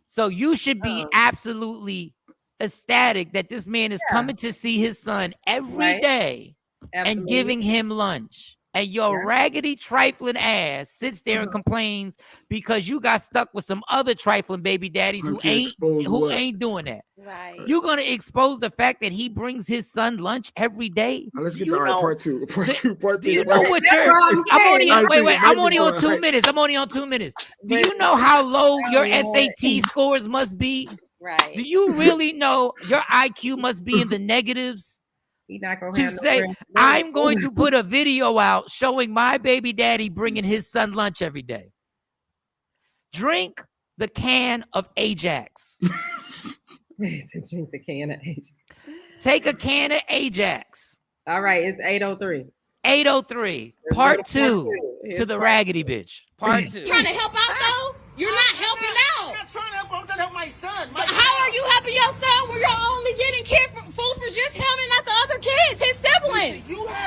So you should be absolutely ecstatic that this man is coming to see his son every day and giving him lunch. And your raggedy, trifling ass sits there and complains because you got stuck with some other trifling baby daddies who ain't doing that. Right. You're gonna expose the fact that he brings his son lunch every day. Now let's get to part 2. Do you know what I'm only on 2 minutes. I'm only on 2 minutes. Do you know how low your SAT scores must be? Right. Do you really know your IQ must be in the negatives? To say, I'm going to put a video out showing my baby daddy bringing his son lunch every day. Drink the can of Ajax. Drink the can of Ajax. Take a can of Ajax. All right, it's 8:03. 8:03. Part 2 to the raggedy bitch. Part 2. Trying to help out though? You're not helping out. I'm not trying to help. I'm trying to help my son. How are you helping your son when you're only getting food for just him and not the other kids, his siblings?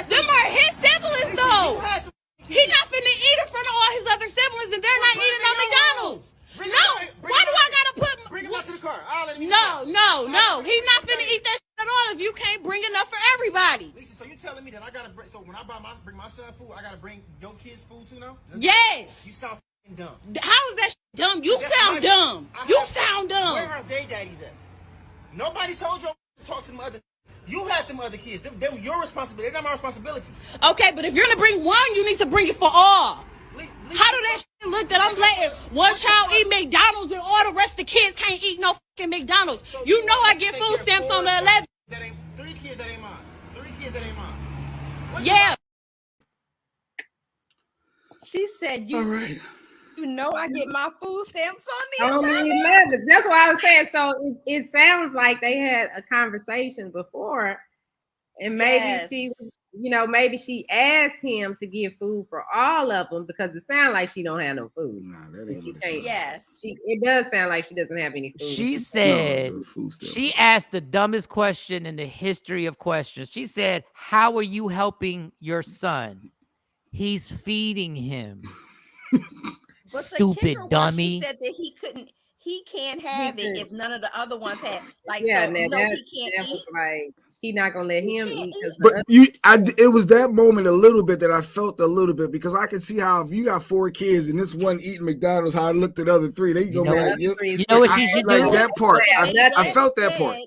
Them are his siblings though. He's not finna eat in front of all his other siblings and they're not eating on McDonald's. Why do I gotta put? Bring him out to the car. No. He's not finna eat that shit at all if you can't bring enough for everybody. Lisa, so you telling me that I gotta bring? So when I bring my son food, I gotta bring your kids food too now? Yes. You sound dumb. How is that dumb? You sound dumb. You sound dumb. Where are they daddies at? Nobody told you to talk to them other. You had them other kids. They're your responsibility. They're not my responsibility. Okay, but if you're gonna bring one, you need to bring it for all. How do that shit look that I'm letting one child eat McDonald's and all the rest of the kids can't eat no fucking McDonald's? So you know I get food stamps on the 11th. That ain't 3 kids that ain't mine. 3 kids that ain't mine. Yeah. She said you. All right. You know I get my food stamps on the 11th. That's what I was saying. So it sounds like they had a conversation before, and maybe she was you know, maybe she asked him to get food for all of them because it sounds like she don't have no food. Nah, that ain't what it can't. Yes, it does sound like she doesn't have any food. She said she asked the dumbest question in the history of questions. She said, "How are you helping your son? He's feeding him." But Stupid dummy. She said that he can't have it if none of the other ones have. Like, yeah, so he can't eat. Like, she not gonna let him eat. But it was that moment a little bit that I felt a little bit because I can see how if you got 4 kids and this one eating McDonald's, how I looked at the other 3, they go like, you know what she should do? Like that part, I felt that part.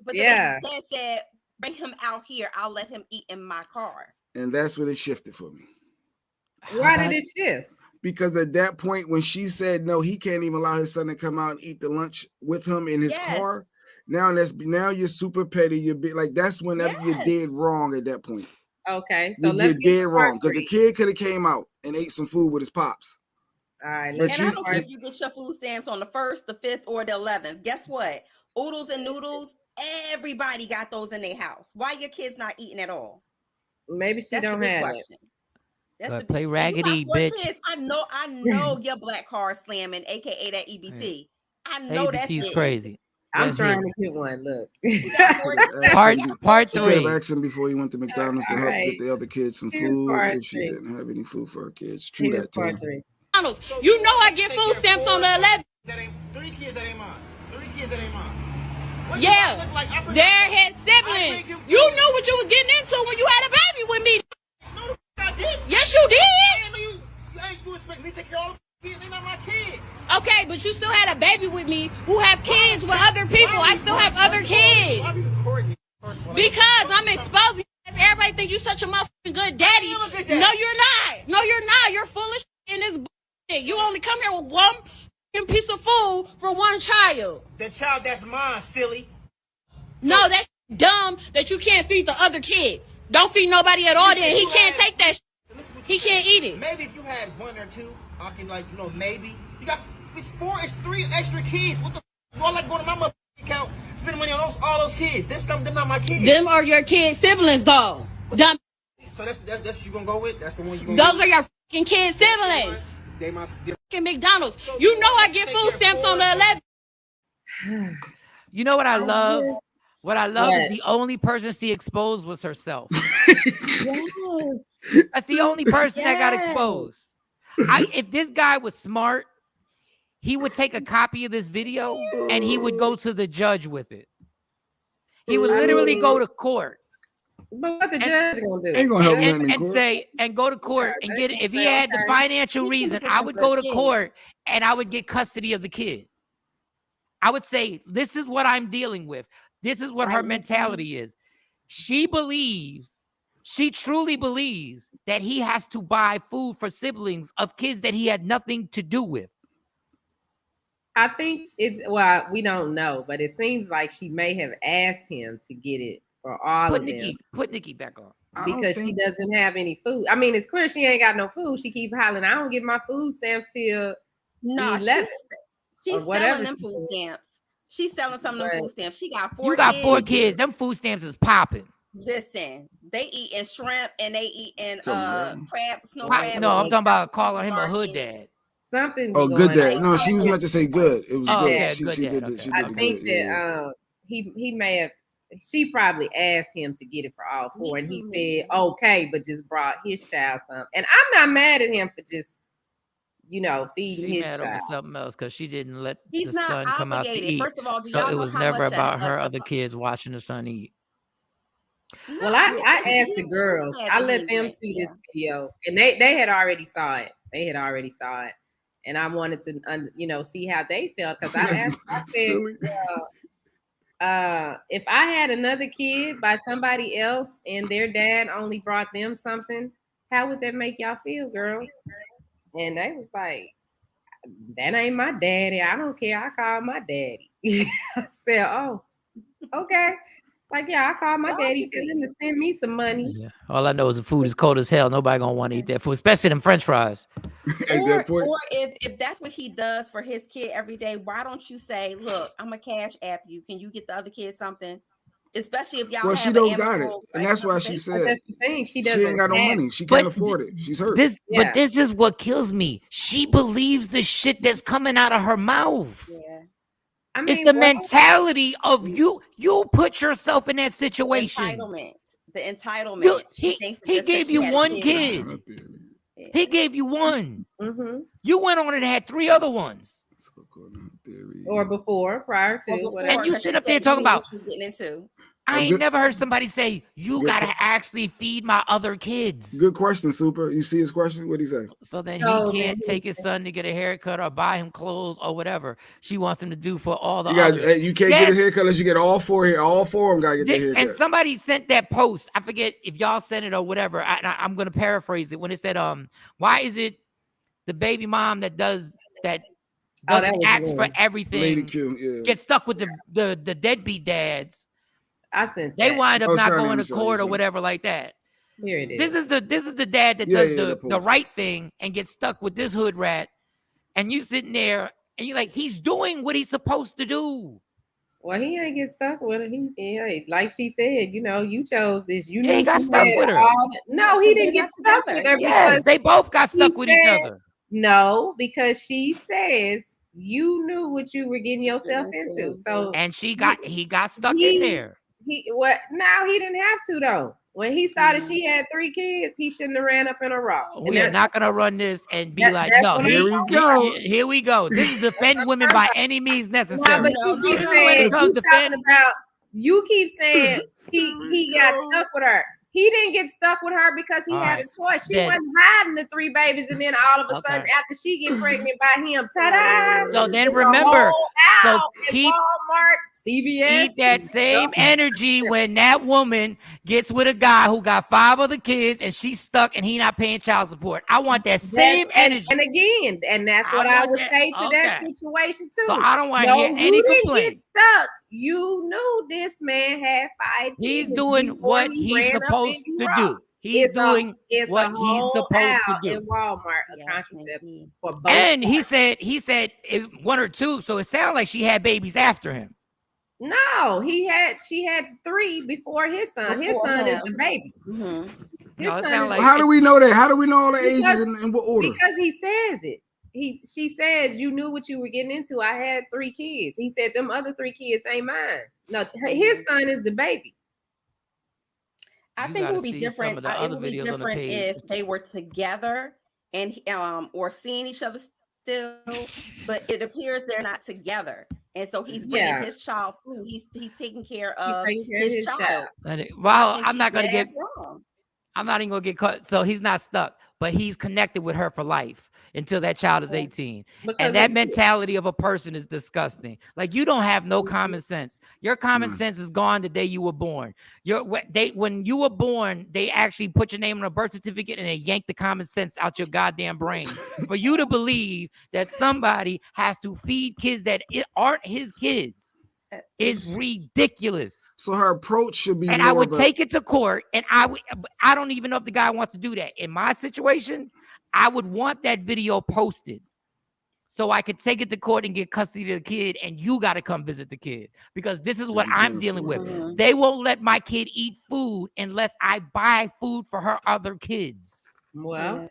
But yeah, dad said, "Bring him out here. I'll let him eat in my car." And that's when it shifted for me. Why did it shift? Because at that point, when she said no, he can't even allow his son to come out and eat the lunch with him in his car. Now you're super petty. You're like that's whenever you did wrong at that point. Okay, so you did wrong because the kid could have came out and ate some food with his pops. All right, and I don't care if you get your food stamps on the 1st, the 5th, or the 11th. Guess what? Oodles and noodles. Everybody got those in their house. Why your kids not eating at all? Maybe she don't have it. That's play raggedy, bitch. Kids, I know your black car slamming, aka that EBT. I know that's EBT's crazy. I'm trying to get one. Look, part 3. I asked him before he went to McDonald's to help get the other kids some food if she didn't have any food for her kids. True that, Tim. You know I get food stamps on the 11th. 3 kids that ain't mine. 3 kids that ain't mine. Yeah, they're his siblings. You knew what you was getting into when you had a baby with me. No, I did. Yes, you did. You expect me to take care of all the kids? They're not my kids. Okay, but you still had a baby with me who have kids with other people. I still have other kids. Why are you recording me? Because I'm exposing you. Everybody think you such a motherfucking good daddy. No, you're not. No, you're not. You're full of shit in this bullshit. You only come here with one piece of food for one child. The child that's mine, silly. No, that's dumb that you can't feed the other kids. Don't feed nobody at all. Then he can't take that. He can't eat it. Maybe if you had 1 or 2, I can maybe. You got it's 3 extra kids. What the? You all like going to my motherfucking account, spending money on all those kids. Them not my kids. Them are your kids' siblings, though. Dumb. So that's what you gonna go with. That's the one you gonna. Those are your fucking kids' siblings. They my McDonald's. You know I get food stamps on the 11th. You know what I love? What I love is the only person she exposed was herself. Yes. That's the only person that got exposed. If this guy was smart, he would take a copy of this video and he would go to the judge with it. He would literally go to court. But what the judge gonna do? Ain't gonna help him and say and go to court and get it. If he had the financial reason, I would go to court and I would get custody of the kid. I would say, this is what I'm dealing with. This is what her mentality is. She truly believes that he has to buy food for siblings of kids that he had nothing to do with. I think we don't know, but it seems like she may have asked him to get it for all of them. Put Nikki back on. Because she doesn't have any food. I mean, it's clear she ain't got no food. She keep hollering, I don't get my food stamps till she's selling them food stamps. She's selling some of them food stamps. She got 4 kids. You got 4 kids. Them food stamps is popping. Listen, they eating shrimp and they eating crab, snow crab. No, I'm talking about calling him a hood dad. Something. Oh, good dad. No, she was meant to say good. It was good. Yeah, she good did. She I did think that he may have. She probably asked him to get it for all 4, and he said okay, but just brought his child some. And I'm not mad at him for just, feeding his child. Over something else because she didn't let He's the son come out to eat. First of all, so it was never about her other kids watching the son eat. Well, I asked the girls. I let them see this video, and they had already saw it. And I wanted to, see how they felt because I asked. I said, if I had another kid by somebody else and their dad only brought them something, how would that make y'all feel, girls? And they was like, that ain't my daddy. I don't care. I call my daddy. I said, oh, okay. It's like, yeah, I call my daddy, tell him to send me some money. Yeah. All I know is the food is cold as hell. Nobody gonna want to eat that food, especially them French fries. Or if that's what he does for his kid every day, why don't you say, look, I'm gonna cash app you. Can you get the other kids something? especially if y'all well, have she an don't got it, amicable, and like, that's why she conversation. But said that's the thing. She she ain't got no have- money. She can't But afford it. She's hurt. But this is what kills me. She believes the shit that's coming out of her mouth. Yeah. I mean, It's the mentality of you. You put yourself in that situation. The entitlement. She thinks he gave you one kid. Yeah. He gave you one. Mm-hmm. You went on and had 3 other ones. Or before, prior to, whatever. And you sit up there talking about. What getting into. I ain't never heard somebody say you gotta actually feed my other kids. Good question, Super. You see his question? What'd he say? So then he can't take his son to get a haircut or buy him clothes or whatever she wants him to do for all the others. You can't get a haircut unless you get all 4 here. All 4 of them gotta get their haircut. And somebody sent that post. I forget if y'all sent it or whatever. I'm gonna paraphrase it when it said, why is it the baby mom that doesn't ask for everything Lady Q, get stuck with the deadbeat dads? I sent they that. wind up not going to court or whatever like that. Here it is. This is the dad that does the right thing and gets stuck with this hood rat, and you sitting there and you're like, he's doing what he's supposed to do. Well, he ain't get stuck with her. He like she said, you chose this. You he got stuck with her. No, he didn't get stuck with her. Yes, they both got stuck with each other. No, because she says you knew what you were getting yourself into. So and he got stuck in there. Now he didn't have to though. When he started, she had 3 kids. He shouldn't have ran up in a row. We are not gonna run this and be like, no, here we go. Here we go. This is defend women by any means necessary. No, but you keep saying he got stuck with her. He didn't get stuck with her because he had a choice. She wasn't hiding the 3 babies, and then all of a sudden, after she get pregnant by him, ta-da! So then remember, so keep Walmart, CVS, keep that same energy when that woman gets with a guy who got 5 other kids and she's stuck and he not paying child support. I want that same energy. And again, and that's what I would say to that situation too. So I don't want to hear any complaints. Get stuck. You knew this man had 5 kids. He's doing what he's supposed to do. He's doing what he's supposed to do. In Walmart, a contraceptive for both. And he said if 1 or 2, so it sounded like she had babies after him. No, she had 3 before his son. His son is the baby. Mm-hmm. How do we know that? How do we know all the ages and what order? Because he says it. She says you knew what you were getting into. I had 3 kids. He said them other 3 kids ain't mine. No, his son is the baby. I think it would be different. It would be different if they were together and or seeing each other still, but it appears they're not together. And so he's bringing his child food. He's taking care of his child. Well, I'm not even gonna get caught. So he's not stuck, but he's connected with her for life until that child is 18. And that mentality of a person is disgusting. Like, you don't have no common sense. Your common sense is gone the day you were born. When you were born, they actually put your name on a birth certificate and they yanked the common sense out your goddamn brain. For you to believe that somebody has to feed kids that aren't his kids is ridiculous. So her approach should be, and I would take it to court, and I don't even know if the guy wants to do that. In my situation, I would want that video posted so I could take it to court and get custody of the kid, and you got to come visit the kid, because this is what I'm dealing with. They won't let my kid eat food unless I buy food for her other kids. Well,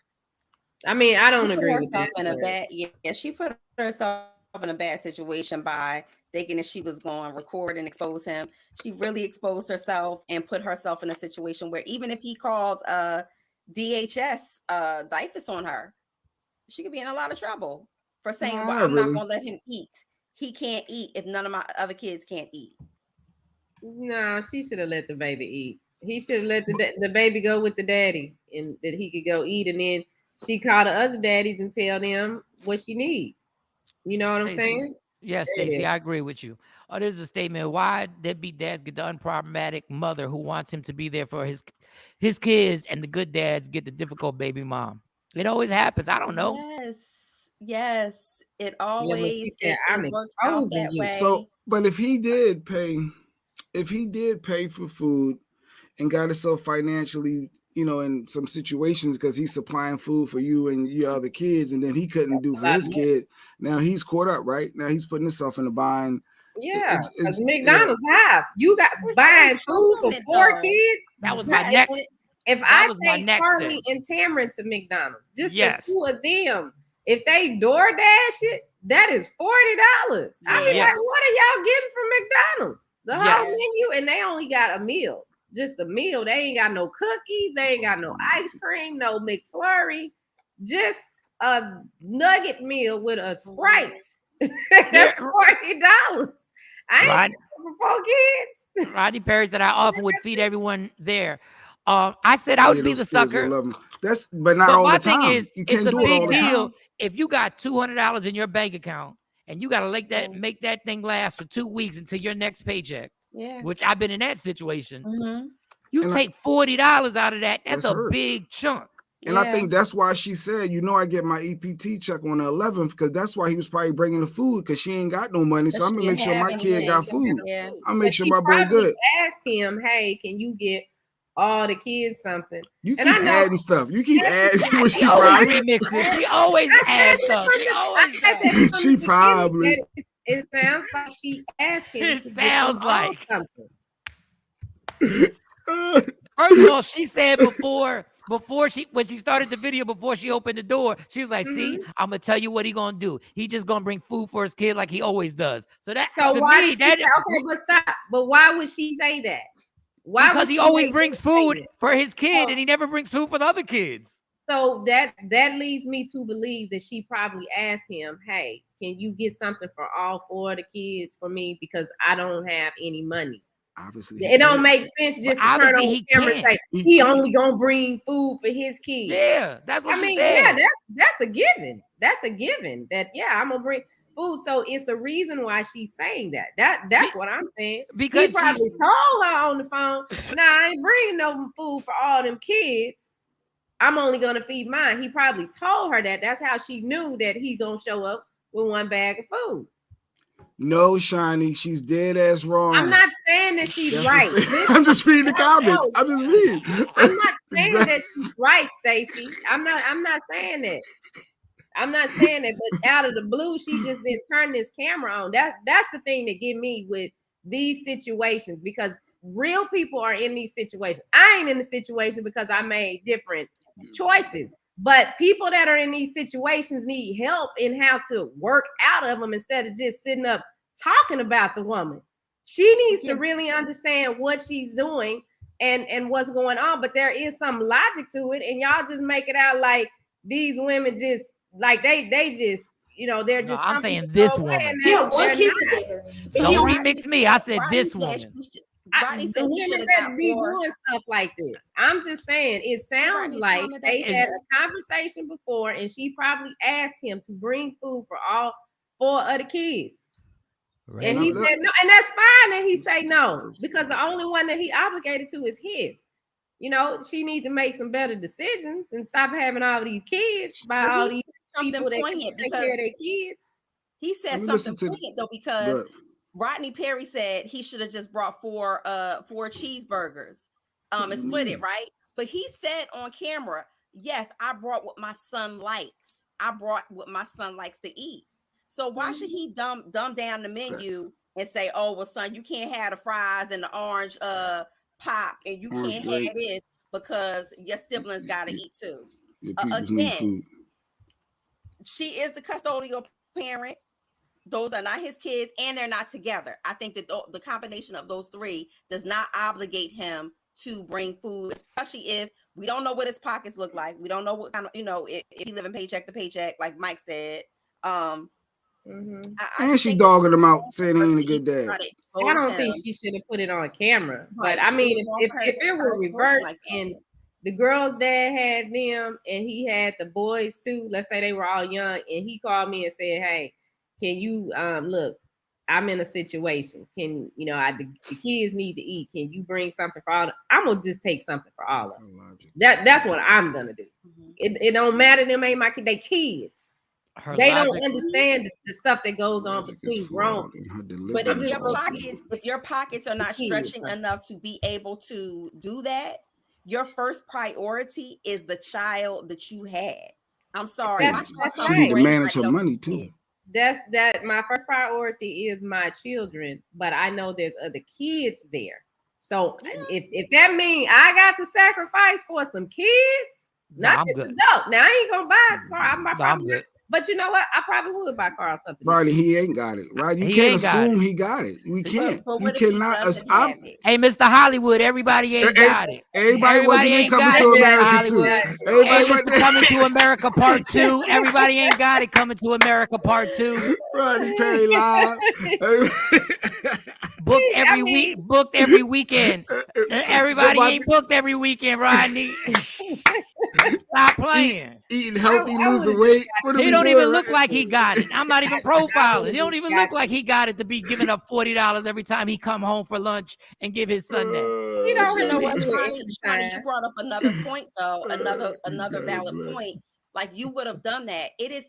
I mean, I don't agree with that. She put herself in a bad situation by thinking that she was going to record and expose him. She really exposed herself and put herself in a situation where even if he called DHS DIFUS on her, she could be in a lot of trouble for saying, well, I'm not going to let him eat. He can't eat if none of my other kids can't eat. No, she should have let the baby eat. He should have let the baby go with the daddy and that he could go eat. And then she call the other daddies and tell them what she need. You know what I'm saying? Yes, Stacey, I agree with you. There's a statement. Why deadbeat dads get the unproblematic mother who wants him to be there for his kids, and the good dads get the difficult baby mom? It always happens. I don't know. Yes. It always it works out that way. So, but if he did pay for food and got himself financially, in some situations, because he's supplying food for you and your other kids, and then he couldn't do for his kid. Now he's caught up, right? Now he's putting himself in a bind Yeah, because McDonald's have you got buying food for 4 kids. That was my next. If I take Carly and Tamron to McDonald's, just the 2 of them, if they DoorDash it, that is $40. I mean, like, what are y'all getting from McDonald's? The whole menu, and they only got a meal, just a meal. They ain't got no cookies, they ain't got no ice cream, no McFlurry, just a nugget meal with a Sprite. That's $40. I ain't for 4 kids. Rodney Perry said I often would feed everyone there. I said I would be the sucker. But not all the time. Thing is, it's a big deal if you got $200 in your bank account and you got to make that thing last for 2 weeks until your next paycheck. Yeah, which I've been in that situation. Mm-hmm. You take $40 out of that. That's a big chunk. And I think that's why she said, I get my EPT check on the 11th, because that's why he was probably bringing the food, because she ain't got no money. So I'm gonna make sure my kid got food. Yeah. I'm gonna make sure my boy good. Asked him, hey, can you get all the kids something? You keep adding stuff. You keep adding. She always remixes. She always adds stuff. She probably. It sounds like she asked him. It sounds like something. First of all, she said when she started the video, before she opened the door, she was like, see, I'm gonna tell you what he gonna do. He just gonna bring food for his kid like he always does. Okay, but stop. But why would she say that? Why? Because he always brings food for his kid, and he never brings food for the other kids. So that leads me to believe that she probably asked him, hey, can you get something for all 4 of the kids for me, because I don't have any money. Obviously, it don't make sense just to turn on the camera and say he only gonna bring food for his kids. Yeah, that's what she said. Yeah, that's a given. That's a given. That I'm gonna bring food. So it's a reason why she's saying that. That's what I'm saying. Because he probably told her on the phone, "Nah, I ain't bringing no food for all them kids. I'm only gonna feed mine." He probably told her that. That's how she knew that he gonna show up with 1 bag of food. No, Shiny, she's dead ass wrong. I'm not saying that she's right. I'm just reading the comments. I'm just reading. I'm not saying that she's right, Stacey. I'm not saying that. I'm not saying that, but out of the blue, she just didn't turn this camera on. That's the thing that get me with these situations, because real people are in these situations. I ain't in the situation because I made different choices. But people that are in these situations need help in how to work out of them instead of just sitting up talking about the woman. She needs to really understand what she's doing and what's going on. But there is some logic to it, and y'all just make it out like these women just like they just they're just. No, I'm saying this woman. Yeah, 1 kid together. Don't remix me. I said this woman. Rodney said he should have be doing stuff like this. I'm just saying, it sounds like they had a conversation before, and she probably asked him to bring food for all 4 of the kids. Right. And he said no, and that's fine that he say no, because the only one that he obligated to is his. She needs to make some better decisions and stop having all these kids by all these people that can take care of their kids. He said something poignant though, because Rodney Perry said he should have just brought 4 cheeseburgers and split it, right? But he said on camera, yes, I brought what my son likes. I brought what my son likes to eat. So why should he dumb down the menu and say, oh, well, son, you can't have the fries and the orange pop, and you can't have this because your siblings got to eat too. Again, she is the custodial parent. Those are not his kids, and they're not together. I think that the combination of those 3 does not obligate him to bring food, especially if we don't know what his pockets look like. We don't know what kind of, if he living paycheck to paycheck, like Mike said. And she dogging him out, saying he ain't a good dad. I don't think she should have put it on camera. But I mean, if it were reversed and the girl's dad had them and he had the boys too, let's say they were all young, and he called me and said, hey, can you look, I'm in a situation. Can the kids need to eat. Can you bring something for all? I'm gonna just take something for all of them. That's what I'm gonna do. It don't matter. Them ain't my kids. They kids. They don't understand the stuff that goes on between grown. But if your pockets are not stretching enough to be able to do that, your first priority is the child that you had. I'm sorry. She need to manage her money too. my first priority is my children, but I know there's other kids there. So if that means I got to sacrifice for some kids, not just adult. Now I ain't gonna buy a car. I'm good. But you know what? I probably would buy a car or something. Rodney, he ain't got it. Right? You can't assume he got it. We can't. You cannot. Hey, Mr. Hollywood, everybody ain't got it. Everybody wasn't coming to America too. Everybody coming to America Part 2. Everybody ain't got it coming to America Part 2. Rodney Perry live. Booked every week. Booked every weekend. Everybody ain't booked every weekend, Rodney. Stop playing. Eating healthy, losing weight. He don't even look like he got it. I'm not even profiling. He don't even look like he got it to be giving up $40 every time he come home for lunch and give his son that. You know what, Shawnee, you brought up another point though, another valid point. Like you would have done that. It is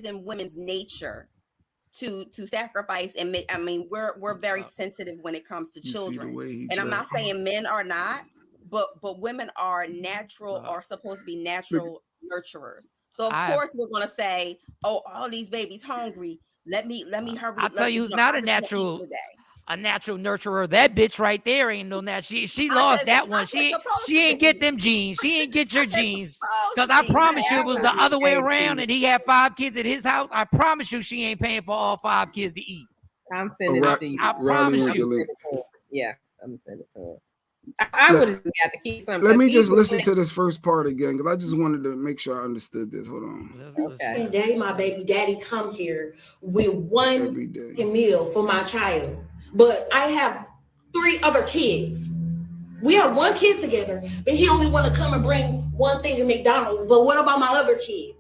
in women's nature to sacrifice and make. I mean, we're very sensitive when it comes to children, and I'm not saying men are not, but women are natural, are supposed to be natural nurturers. So of course we're gonna say, oh, all these babies hungry. Let me hurry. I'll tell you, who's not a natural nurturer. That bitch right there ain't no that. She lost that one. She ain't get them genes. She ain't get your genes. Because I promise you, it was the other way around, and he had 5 kids at his house. I promise you, she ain't paying for all 5 kids to eat. I'm sending it to you. I promise you. Yeah, I'm gonna send it to her. I would have got to keep something. Let me just listen to this first part again, because I just wanted to make sure I understood this. Hold on. Okay. And daddy, my baby daddy come here with one meal for my child. But I have 3 other kids. We have 1 kid together, but he only want to come and bring one thing to McDonald's. But what about my other kids?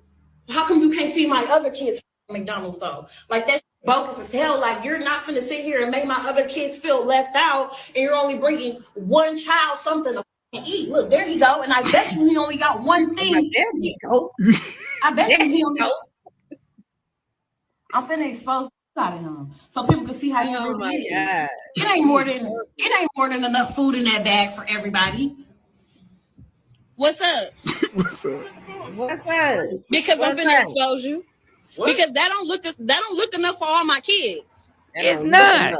How come you can't feed my other kids McDonald's though? Like that's bogus as hell. Like you're not gonna sit here and make my other kids feel left out, and you're only bringing one child something to eat. Look, there you go. And I bet you he only got one thing. There you go. I bet you he only. I'm finna expose out of him so people can see how you really is. God. It ain't more than enough food in that bag for everybody. What's up? What's up? Because I'm gonna expose you. What? Because that don't look enough for all my kids. It's not.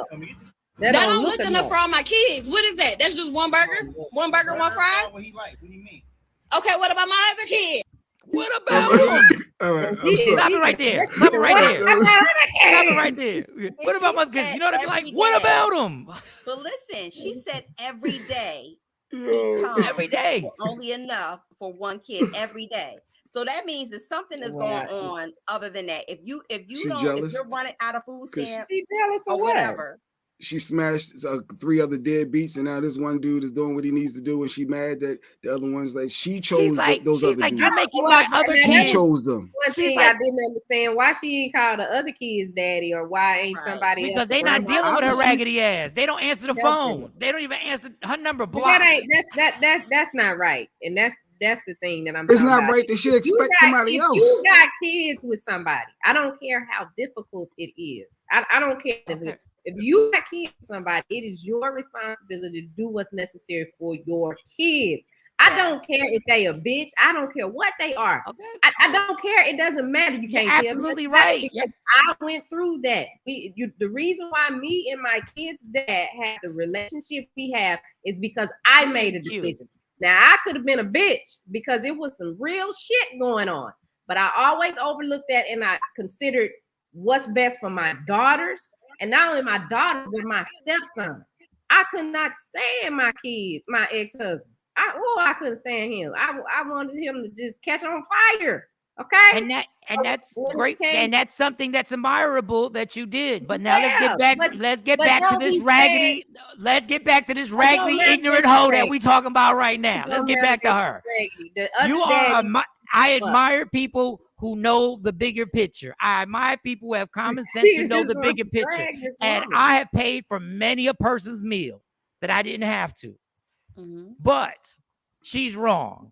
That don't look enough for all my kids. What is that? That's just one burger, one fry. What he like? What do you mean? Okay, what about my other kid? What about him? All right, stop it right there. Stop it right there. Stop it right there. What about my kids? You know what I mean? Like, what about them? But listen, she said every day. Every day. Only enough for one kid every day. So that means that something is going on other than that. If you're running out of food stamps, she's jealous or whatever. She smashed 3 other deadbeats, and now this one dude is doing what he needs to do, and she mad that the other ones like she chose those other dudes. You're making my other she chose them. One thing I didn't understand why she ain't called the other kids daddy, or why ain't somebody else? Because they not dealing with her raggedy ass. They don't answer the phone. They don't even answer her number blocked. That's not right, and that's the thing that I'm. It's not right that she expects somebody else. You got kids with somebody. I don't care how difficult it is. I don't care if you got kids with somebody. It is your responsibility to do what's necessary for your kids. I don't care if they a bitch. I don't care what they are. Okay. I don't care. It doesn't matter. You can't tell me. Absolutely right. Because I went through that. The reason why me and my kids' dad have the relationship we have is because I made a decision. Now, I could have been a bitch because it was some real shit going on, but I always overlooked that, and I considered what's best for my daughters, and not only my daughters, but my stepsons. I could not stand my kids, my ex-husband. I couldn't stand him. I wanted him to just catch on fire. Okay. And that's great. And that's something that's admirable that you did. But now let's get back to this raggedy ignorant hoe that we talking about right now. Let's get back to her. I admire people who know the bigger picture. I admire people who have common sense to know the bigger picture. And I have paid for many a person's meal that I didn't have to. Mm-hmm. But she's wrong.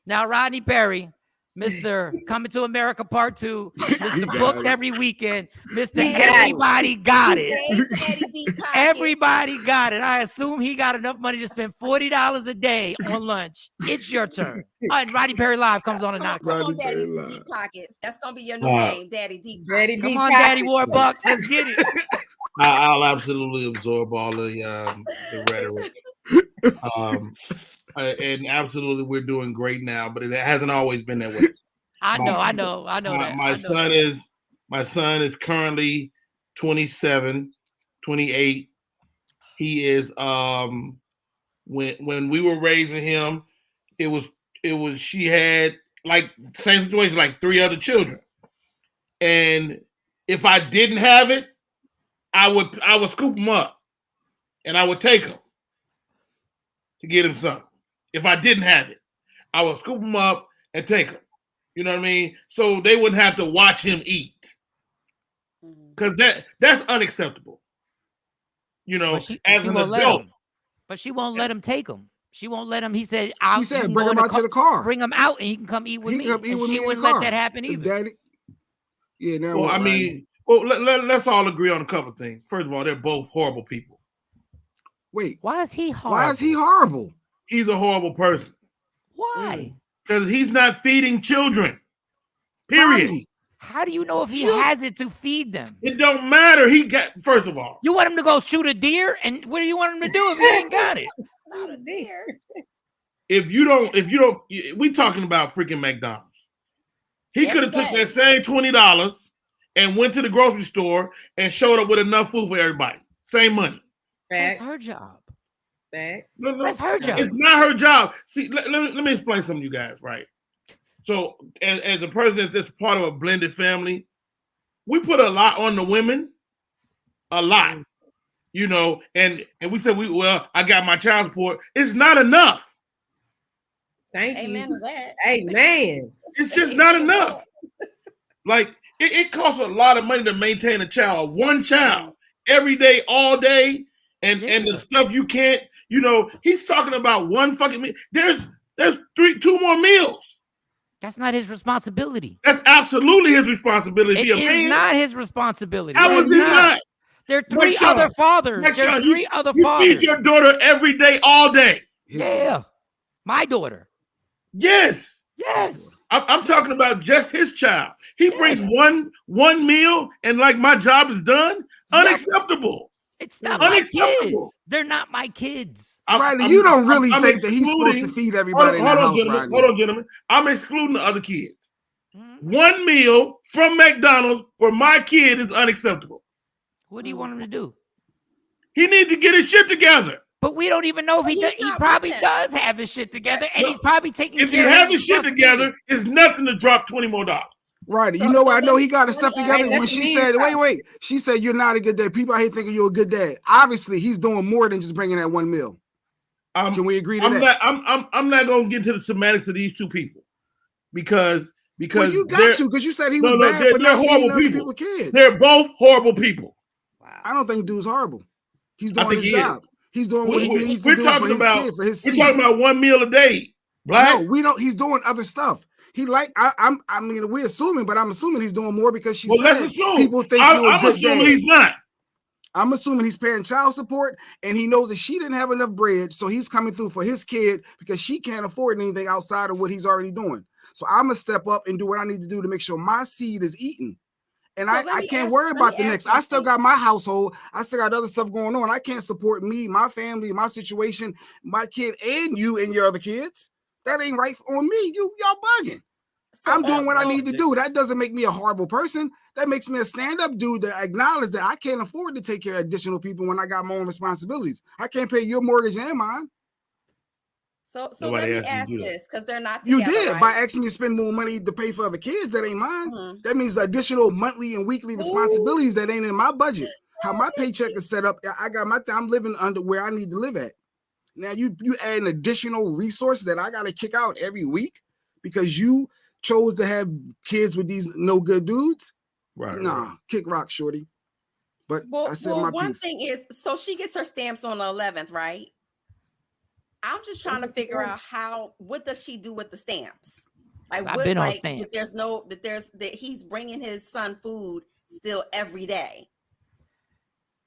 Now, Rodney Perry, Mr. Coming to America Part 2, Mr. Booked Every Weekend, Mr. He got Everybody Got It. Daddy Deep Pockets. Everybody got it. I assume he got enough money to spend $40 a day on lunch. It's your turn. All right, Roddy Perry Live comes on at 9 o'clock. Come on, Daddy Deep Pockets. That's gonna be your new name, Daddy Deep Pockets. Come on, Daddy Warbucks. Let's get it. I'll absolutely absorb all the rhetoric. And absolutely, we're doing great now, but it hasn't always been that way. I know that. My son is currently 27, 28. He is when we were raising him, it was she had like same situation, like 3 other children. And if I didn't have it, I would scoop him up and I would take him to get him something. If I didn't have it, I would scoop him up and take him. You know what I mean? So they wouldn't have to watch him eat. Because that's unacceptable. You know, as an adult. But she won't let him take him. She won't let him. He said, bring him out to the car. Bring him out and he can come eat with me. And she wouldn't let that happen either. Daddy. Yeah, now well, I mean, let's all agree on a couple of things. First of all, they're both horrible people. Wait. Why is he horrible? Why is he horrible? He's a horrible person. Why? Because he's not feeding children. Period. Mommy. How do you know if he has it to feed them? It don't matter. First of all. You want him to go shoot a deer? And what do you want him to do if he ain't got it? It's not a deer. If you don't, we talking about freaking McDonald's. He could have took that same $20 and went to the grocery store and showed up with enough food for everybody. Same money. That's her job. Facts. No, that's her job. It's not her job. See, let me explain something to you guys, right? So, as a person that's part of a blended family, we put a lot on the women, a lot, you know, and we said, I got my child support. It's not enough. Thank you. Amen to that. Amen. It's just not enough. Like, it costs a lot of money to maintain a child, one child, every day, all day, and the stuff you can't, you know, he's talking about one fucking meal. There's 2 more meals. That's not his responsibility. That's absolutely his responsibility. It is not his responsibility. How is it not? There are 3 other fathers. There are 3 other fathers. You feed your daughter every day, all day. Yeah. My daughter. Yes. Yes. I'm talking about just his child. He brings one meal and like my job is done. Unacceptable. It's not my kids. They're not my kids. You don't really think that he's supposed to feed everybody in the house, Hold on, gentlemen. I'm excluding the other kids. One meal from McDonald's for my kid is unacceptable. What do you want him to do? He needs to get his shit together. But we don't even know if he does. He probably does have his shit together, and he's probably taking care of If you have his shit together, it's nothing to drop $20 more. Right. You know, I know he got his stuff together when she said, wait. She said, you're not a good dad. People out here thinking you're a good dad. Obviously, he's doing more than just bringing that one meal. Can we agree to that? I'm not going to get into the semantics of these 2 people because you got to, because you said he was bad for not feeding other people's kids. They're both horrible people. Wow. I don't think dude's horrible. He's doing his job. He's doing what he needs to do for his kid, for his seed. We're talking about 1 meal a day. Black? No, we don't. He's doing other stuff. He I mean, we're assuming, but I'm assuming he's doing more because she said people think you're a good dad. He's not. I'm assuming he's paying child support, and he knows that she didn't have enough bread, so he's coming through for his kid because she can't afford anything outside of what he's already doing. So I'm gonna step up and do what I need to do to make sure my seed is eaten. And so I can't worry about the next. I still got my household. I still got other stuff going on. I can't support me, my family, my situation, my kid, and you and your other kids. That ain't right on me. Y'all bugging. So, I'm doing what I need to do. That doesn't make me a horrible person. That makes me a stand-up dude that acknowledges that I can't afford to take care of additional people when I got my own responsibilities. I can't pay your mortgage and mine. So let me ask this, because they're not together, you did right? by asking me to spend more money to pay for other kids that ain't mine. That means additional monthly and weekly responsibilities that ain't in my budget. How my paycheck is set up, I got I'm living under where I need to live at. Now you add an additional resource that I got to kick out every week because you chose to have kids with these no good dudes. Right. Nah, kick rock, shorty. But I said my one piece. thing is, so she gets her stamps on the 11th, right? I'm just trying to figure out what does she do with the stamps? I've been on stamps. That he's bringing his son food still every day.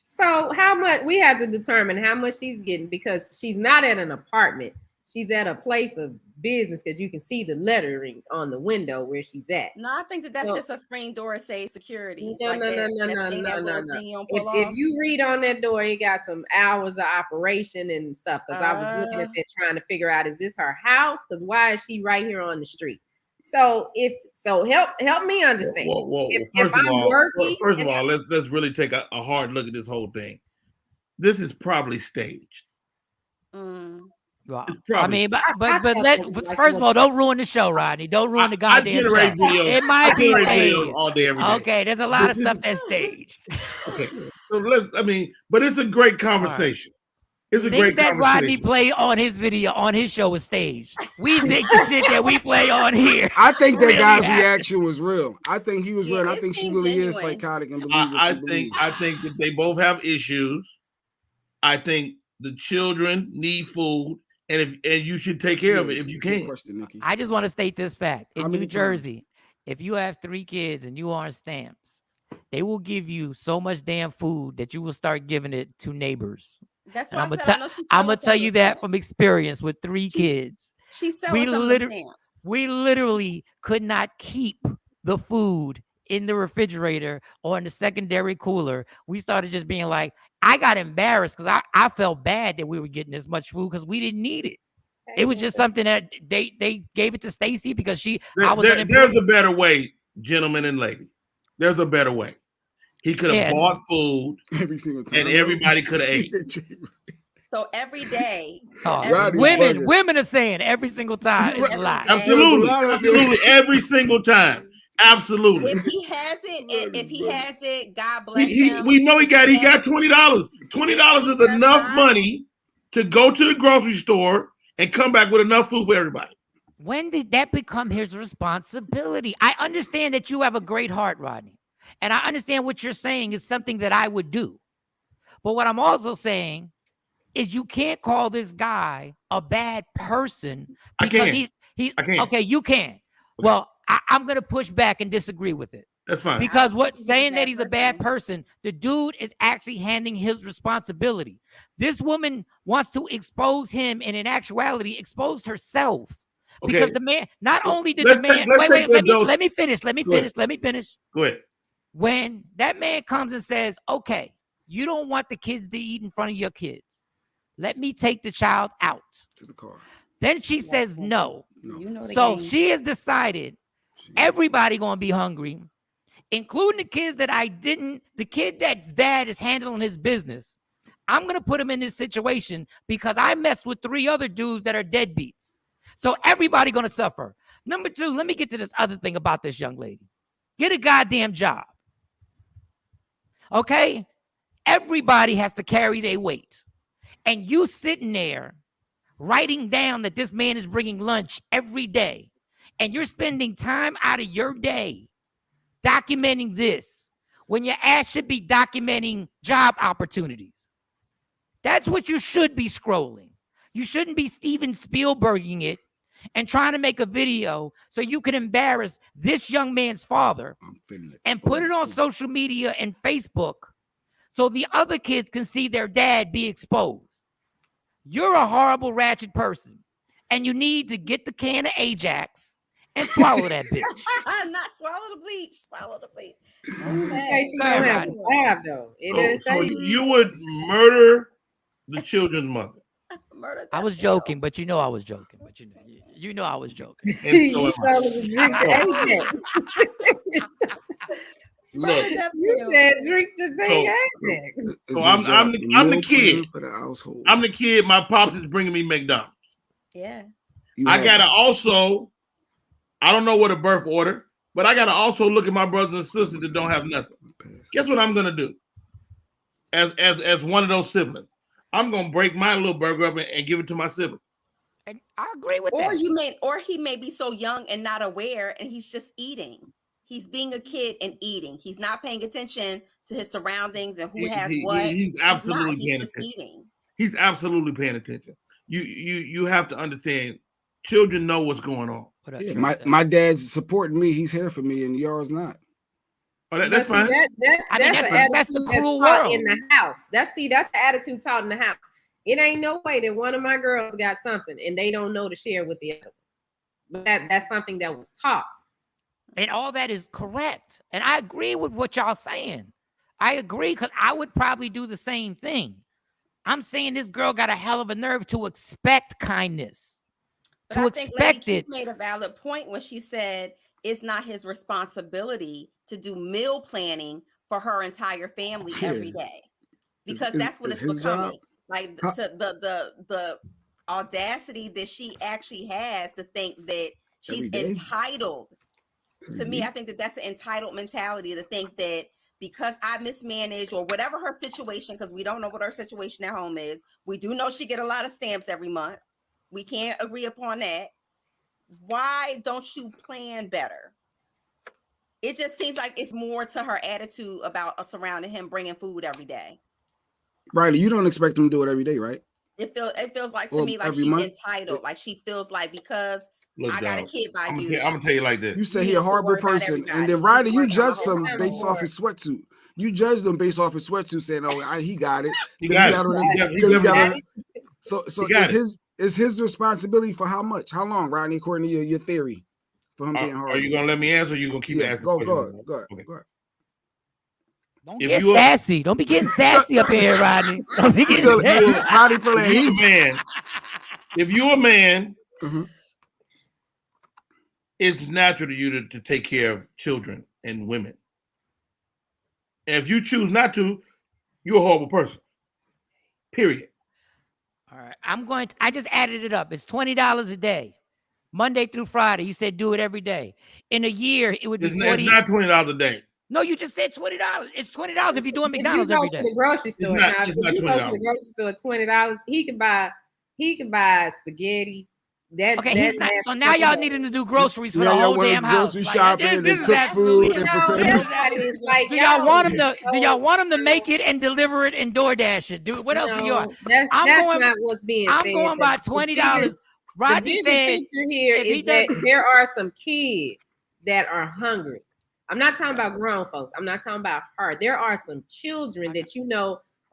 So how much we have to determine how much she's getting, because she's not at an apartment. She's at a place of business because you can see the lettering on the window where she's at. No, I think that's just a screen door say security. No. If you read on that door, it got some hours of operation and stuff. Because I was looking at that trying to figure out, is this her house? Because why is she right here on the street? So help me understand. Well, first of all, let's really take a hard look at this whole thing. This is probably staged. Well, I mean, but first of all, don't ruin the show, Rodney. Don't ruin the goddamn show. It might be staged all day, every day. Okay, there's a lot of stuff that's staged. Okay, so but it's a great conversation. It's a great that Rodney played on his video on his show was staged. We think the shit that we play on here. I think that guy's reaction was real. I think he was real. I think she really is psychotic and believes I think that they both have issues. I think the children need food. And you should take care of it if you can. I just want to state this fact. In New Jersey, if you have 3 kids and you are on stamps, they will give you so much damn food that you will start giving it to neighbors. That's what I'm gonna tell you that from experience with 3 kids. She's selling some of the stamps. We literally could not keep the food in the refrigerator or in the secondary cooler. We started just being like, I got embarrassed because I felt bad that we were getting this much food because we didn't need it. It was just something that they gave it to Stacy because there's a better way, gentlemen and ladies. There's a better way. He could have bought food every single time, and everybody could have ate. So every day, women are saying every single time is a lie. Absolutely, every single time. Absolutely. If he has it, God bless him. We know he got $20. $20 is enough money to go to the grocery store and come back with enough food for everybody. When did that become his responsibility? I understand that you have a great heart, Rodney. And I understand what you're saying is something that I would do. But what I'm also saying is you can't call this guy a bad person because he's okay, you can. Okay. Well, I'm going to push back and disagree with it. That's fine. Because saying that he's a bad person, the dude is actually handing his responsibility. This woman wants to expose him and in actuality exposed herself. Okay. Because the man, not only did the man, let me finish. Go ahead. When that man comes and says, okay, you don't want the kids to eat in front of your kids. Let me take the child out to the car. Then she says no. So she has decided everybody gonna be hungry, including the kids that the kid that's dad is handling his business. I'm gonna put him in this situation because I messed with 3 other dudes that are deadbeats. So everybody gonna suffer. Number 2, let me get to this other thing about this young lady. Get a goddamn job. Okay? Everybody has to carry their weight. And you sitting there writing down that this man is bringing lunch every day, and you're spending time out of your day documenting this when your ass should be documenting job opportunities. That's what you should be scrolling. You shouldn't be Steven Spielberging it and trying to make a video so you can embarrass this young man's father and put it on social media and Facebook so the other kids can see their dad be exposed. You're a horrible, ratchet person, and you need to get the can of Ajax and swallow that bitch. Not swallow the bleach. Swallow the bleach. Okay, she don't have to laugh, though. So you would murder the children's mother? I was joking, but you know I was joking. But you know I was joking. And so Look, you said drink just Ajax. So I'm the kid. I'm the kid. My pops is bringing me McDonald's. Yeah. I gotta also. I don't know what a birth order, but I gotta also look at my brothers and sisters that don't have nothing. Guess what I'm gonna do? As one of those siblings, I'm gonna break my little burger up and give it to my sibling. And I agree with that. Or he may be so young and not aware, and he's just eating. He's being a kid and eating. He's not paying attention to his surroundings and who has what. He's absolutely paying attention. Eating. He's absolutely paying attention. You have to understand. children know what's going on. Yeah, my dad's supporting me. He's here for me, and yours not. Oh, that's fine. That's the the cruel taught world in the house. That's the attitude taught in the house. It ain't no way that one of my girls got something and they don't know to share with the other. But that's something that was taught. And all that is correct. And I agree with what y'all saying. I agree, because I would probably do the same thing. I'm saying this girl got a hell of a nerve to expect kindness. But I think Lady Keith made a valid point when she said it's not his responsibility to do meal planning for her entire family every day, because that's what it's becoming. Job? Like the audacity that she actually has to think that she's entitled. To me, I think that that's an entitled mentality to think that because I mismanage or whatever her situation, because we don't know what her situation at home is. We do know she get a lot of stamps every month. We can't agree upon that. Why don't you plan better? It just seems like it's more to her attitude about surrounding him bringing food every day. Riley, you don't expect him to do it every day, right? It feels like to me like she's entitled. Like she feels like because I got a kid by you. I'm gonna tell you like this. You say he a horrible person, and then Riley, you judge him based off his sweatsuit. You judge them based off his sweatsuit, saying, "Oh, he got it." He got it. So is his responsibility for how much? How long, Rodney? According to your theory, for him being horrible. Are you gonna let me answer? Or you gonna keep asking? Go ahead. Don't get sassy. Don't be getting sassy up here, Rodney. Don't be getting sassy. If you're a man, it's natural to you to take care of children and women. And if you choose not to, you're a horrible person. Period. All right. I just added it up. It's $20 a day. Monday through Friday. You said do it every day. In a year, it would be $40. It's not $20 a day. No, you just said $20. It's $20 if you're doing McDonald's every day. If you go to the grocery store, if you go to the grocery store, $20, he can buy spaghetti. So now y'all need him to do groceries for the whole damn house. Grocery shopping, this is absolutely. Do y'all want him to make it and deliver it and DoorDash it? What else do you want? That's not what's being said. I'm going by $20. Rodney said picture here is that there are some kids that are hungry. I'm not talking about grown folks. I'm not talking about her. There are some children that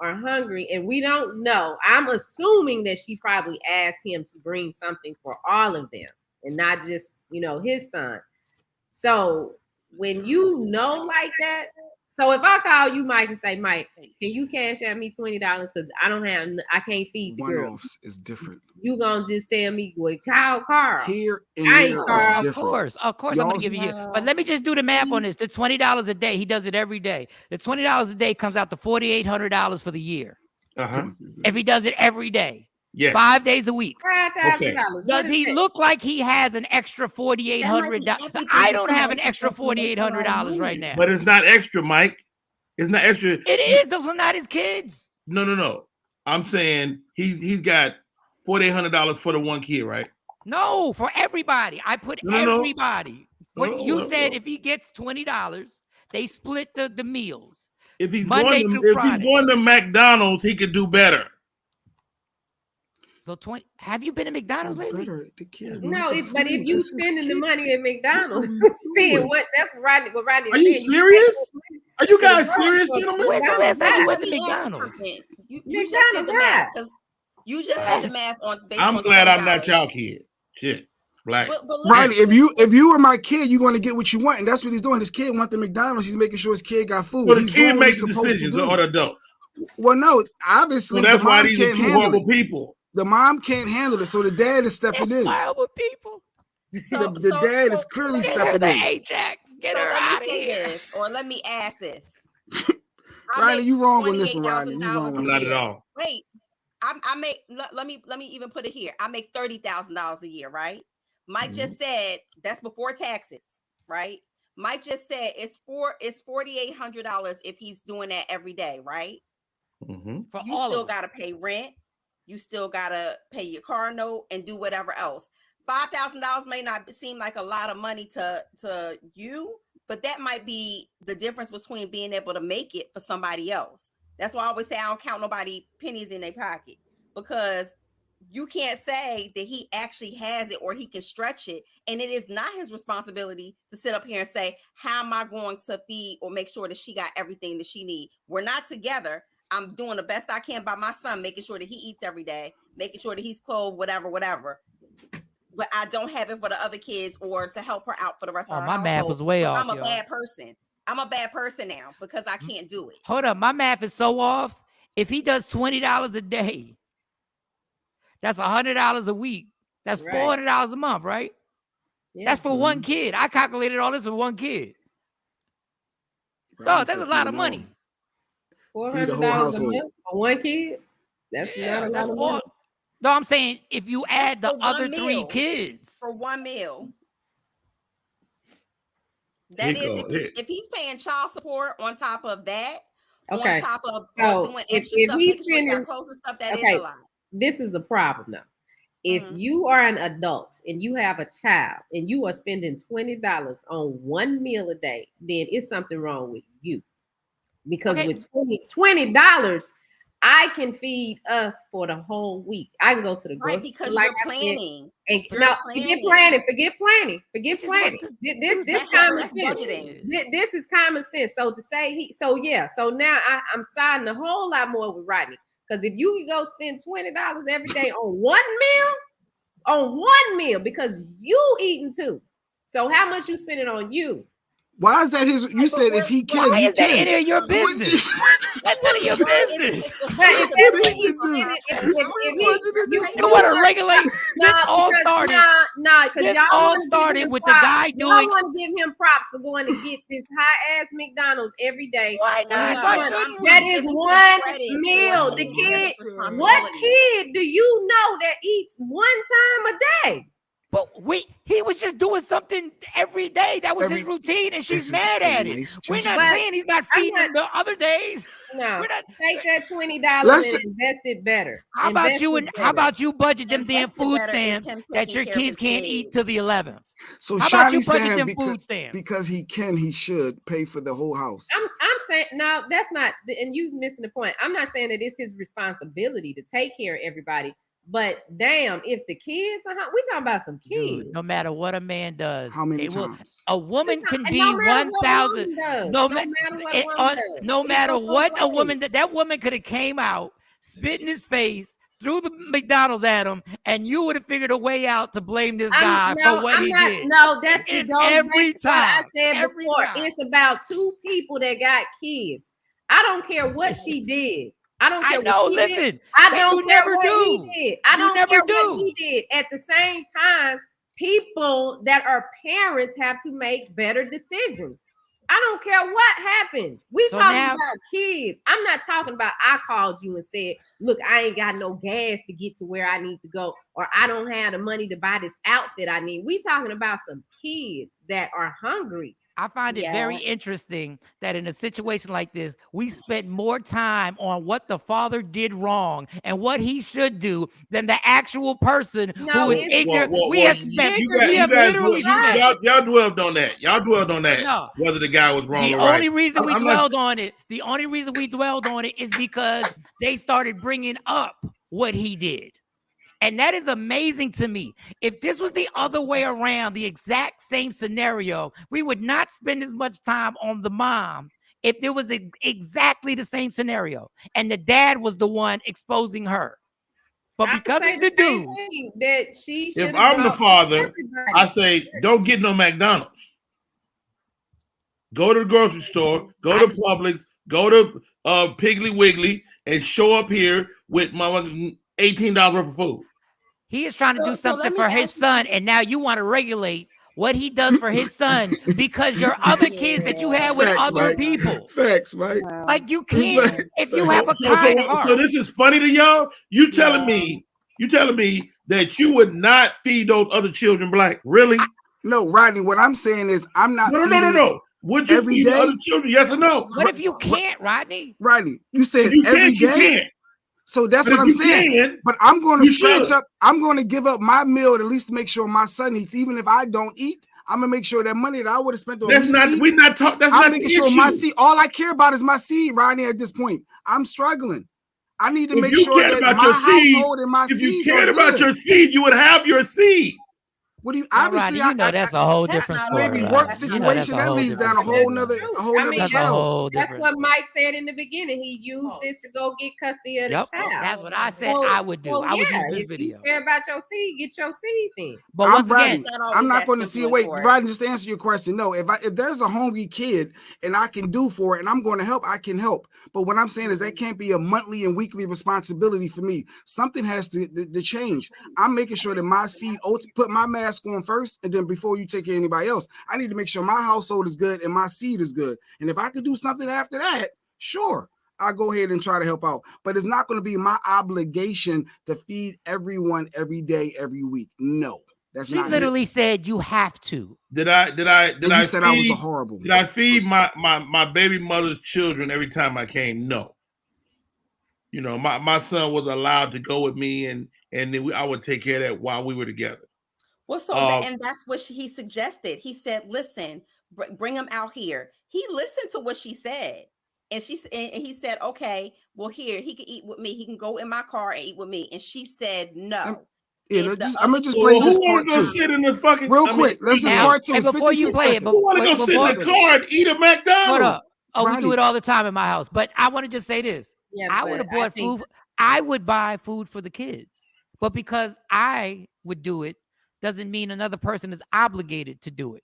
are hungry, and we don't know. I'm assuming that she probably asked him to bring something for all of them and not just, his son. So when like that, so if I call you, Mike, and say, Mike, can you cash out me $20 because I can't feed the girl. One-offs is different. You gonna just tell me, call Carl. Here and there is different. Of course, I'm gonna give you. But let me just do the math on this. The $20 a day, he does it every day. The $20 a day comes out to $4,800 for the year. If he does it every day. Yeah. 5 days a week. $5,000. Does he look like he has an extra $4,800? I don't have an extra $4,800 right now. But it's not extra, Mike. It's not extra. It is. Those are not his kids. No. I'm saying he's got $4,800 for the one kid, right? No, for everybody. I put everybody. You said if he gets $20, they split the meals. If he's going to McDonald's, he could do better. So have you been to McDonald's lately? No, but if you spending the money at McDonald's, seeing that's Rodney. What Rodney Are you serious? Are you guys serious, gentlemen? When's the last time you went to McDonald's? You just did the math because you just did the math on. I'm glad I'm not y'all kid. Shit, black. Rodney, if you were my kid, you're going to get what you want, and that's what he's doing. This kid wants the McDonald's. He's making sure his kid got food. So the kid makes the decisions, or the adult. Well, no, obviously, so that's why these are two horrible people. The mom can't handle it, so the dad is stepping in. Horrible people. The dad is clearly stepping in. Ajax, get her out of here. Or let me ask this. Rodney, you wrong on this one, Rodney. I'm not at all. Wait, I make. Let me even put it here. I make $30,000 a year, right? Mike just said that's before taxes, right? Mike just said it's $4,800 if he's doing that every day, right? Mm-hmm. You still got to pay rent. You still gotta pay your car note and do whatever else. $5,000 may not seem like a lot of money to you, but that might be the difference between being able to make it for somebody else. That's why I always say I don't count nobody pennies in their pocket, because you can't say that he actually has it or he can stretch it. And it is not his responsibility to sit up here and say, how am I going to feed or make sure that she got everything that she needs? We're not together. I'm doing the best I can by my son, making sure that he eats every day, making sure that he's clothed, whatever. But I don't have it for the other kids or to help her out for the rest of her my math was way off. I'm a bad person. I'm a bad person now because I can't do it. Hold up. My math is so off. If he does $20 a day, that's $100 a week. That's $400 a month, right? Yeah. That's for one kid. I calculated all this for one kid. Oh, that's a lot of money. $400 a month for one kid? That's not a lot of money. No, I'm saying if you add the other 3 kids. For one meal. That is if he's paying child support on top of that, on top of doing extra stuff, making sure he got clothes and stuff, that is a lot. This is a problem now. If you are an adult and you have a child and you are spending $20 on one meal a day, then it's something wrong with you. Because with $20, I can feed us for the whole week. I can go to the grocery store. Because you're planning. Forget planning. This common sense. This is common sense. So to say so now I'm siding a whole lot more with Rodney. Because if you can go spend $20 every day on one meal, because you eating too. So how much you spending on you? Why is that his? You said if he can, why is that any of your business? That's none of your business. You want to regulate? This all started. Because y'all all started with the guy doing. I want to give him props for going to get this high ass McDonald's every day. Why not? That is one meal. The kid. What kid do you know that eats one time a day? But he was just doing something every day. That was his routine, and she's mad at it. We're not saying he's not feeding him the other days. No, take that $20 and invest it better. How about you budget them damn food stamps that your kids can't eat till the 11th? So how about you budget them food stamps? Because he should pay for the whole house. I'm saying no, that's not, and you missing the point. I'm not saying that it's his responsibility to take care of everybody. But damn, if the kids are we talking about some kids. Dude, no matter what a man does, how many times a woman can be 1,000. No matter what a woman that woman could have came out, spit in his face, threw the McDonald's at him, and you would have figured a way out to blame this guy for what he did. No, that's every time. I said before. It's about 2 people that got kids. I don't care what she did. I don't care. Listen. I don't care what he did. I don't care what he did. At the same time, people that are parents have to make better decisions. I don't care what happened. We talking about kids. I'm not talking about I called you and said, look, I ain't got no gas to get to where I need to go, or I don't have the money to buy this outfit I need. We talking about some kids that are hungry. I find it very interesting that in a situation like this, we spent more time on what the father did wrong and what he should do than the actual person who is ignorant. Y'all dwelled on that. No. Whether the guy was wrong or right. The only reason we dwelled on it is because they started bringing up what he did. And that is amazing to me. If this was the other way around, the exact same scenario, we would not spend as much time on the mom if it was exactly the same scenario. And the dad was the one exposing her. But because it's the dude. That she if I'm the father, I say, don't get no McDonald's. Go to the grocery store, go to Publix, go to Piggly Wiggly, and show up here with my $18 worth of food. He is trying to do something for his son, and now you want to regulate what he does for his son because your other kids that you have with other people. Facts, Mike. Like you can't if you have a kind heart. So this is funny to y'all. You telling me that you would not feed those other children black? Really? No, Rodney. What I'm saying is I'm not. No. Would you feed the other children? Yes or no? What if you can't, Rodney? Rodney, you said every day. You can't. So that's what I'm saying. But I'm going to scratch up. I'm going to give up my meal at least to make sure my son eats. Even if I don't eat, I'm gonna make sure that money that I would have spent on we're not talking. That's I'm not making sure my seed. All I care about is my seed, Rodney. At this point, I'm struggling. I need to make sure that my household and my seeds are good. If you cared about your seed, you would have your seed. What do you Now, obviously? Rodney, that's a whole different story. Maybe work situation that leads down a whole nother trail. That's what Mike said in the beginning. He used this to go get custody of the child. That's what I said I would do. I would use this video. If you care about your seed, get your seed then. But once again, I'm not going to see it. Wait, Rodney, just to answer your question. No, if there's a hungry kid and I can do for it and I'm going to help, I can help. But what I'm saying is that can't be a monthly and weekly responsibility for me. Something has to change. I'm making sure that my seed, put my mask on first, and then before you take care of anybody else, I need to make sure my household is good and my seed is good. And if I could do something after that, sure, I'll go ahead and try to help out. But it's not going to be my obligation to feed everyone every day, every week. No, that's not. She literally said you have to. Did I said I was a horrible. Did I feed my baby mother's children every time I came? No. You know, my son was allowed to go with me, and then I would take care of that while we were together. Well, and that's what he suggested. He said, "Listen, bring him out here." He listened to what she said, and he said, "Okay, well, here he can eat with me. He can go in my car and eat with me." And she said, "No." I'm gonna just play just part two. Real quick, let's just part two. Before you play it, who want to go sit in the car and eat a McDonald's? Hold up. Oh, we do it all the time in my house. But I want to just say this: I would have bought food. I would buy food for the kids, but because I would do it, doesn't mean another person is obligated to do it.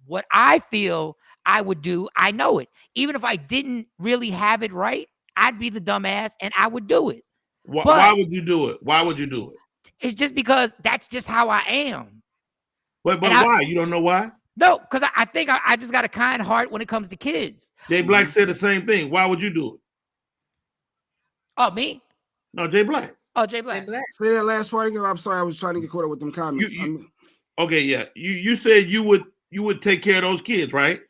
What I feel I would do, I know it. Even if I didn't really have it right, I'd be the dumbass and I would do it. Why would you do it? Why would you do it? It's just because that's just how I am. But why? You don't know why? No, because I think I just got a kind heart when it comes to kids. Jay Black said the same thing. Why would you do it? Oh, me? No, Jay Black. Oh, Jay Black. Say that last part again. I'm sorry, I was trying to get caught up with them comments. Okay, yeah. You said you would take care of those kids, right?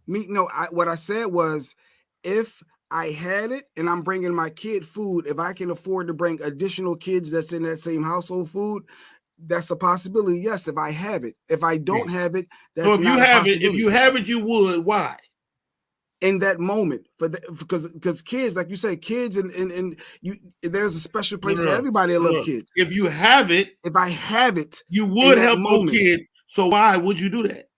What I said was, if I had it and I'm bringing my kid food, if I can afford to bring additional kids that's in that same household food, that's a possibility. Yes, if I have it. If I don't have it, that's so not a possibility. If you have it, you would. Why? In that moment, because kids, like you say, kids and you, there's a special place for everybody that love kids. If you have it, if I have it, you would help those kids. So why would you do that?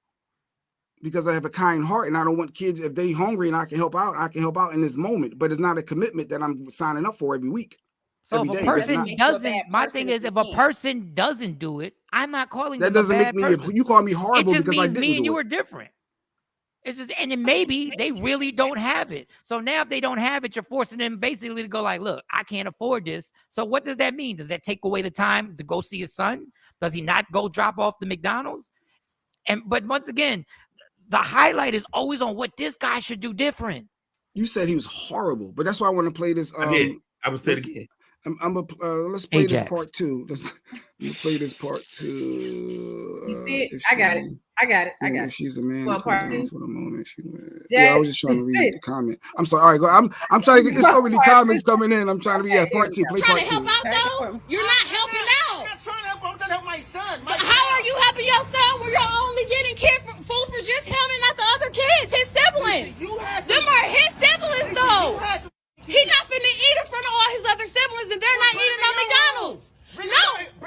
Because I have a kind heart and I don't want kids, if they hungry and I can help out in this moment. But it's not a commitment that I'm signing up for every week. So if a person doesn't, my thing is, if a person doesn't do it, I'm not calling that them doesn't a bad make me. person. You call me horrible because I didn't me and do you it. are different. It's just, and then maybe they really don't have it. So now if they don't have it, you're forcing them basically to go like, look, I can't afford this. So what does that mean? Does that take away the time to go see his son? Does he not go drop off the McDonald's? But once again, the highlight is always on what this guy should do different. You said he was horrible, but that's why I want to play this. I would say it again. Let's play this part two. Let's play this part two. You see it? I got it. If she's the man part two. for the moment, I was just trying to read the comment. I'm sorry. All right, go. I'm trying to get. There's so many comments coming in. I'm trying to be part two. Play part two. Trying to help out though. You're not helping out. I'm not trying to help. I'm trying to help my son. But how are you helping your son when you're only getting food for just him and not the other kids, his siblings? Them are his siblings though. He's not finna eat in front of all his other siblings, and they're not eating no McDonald's. Why do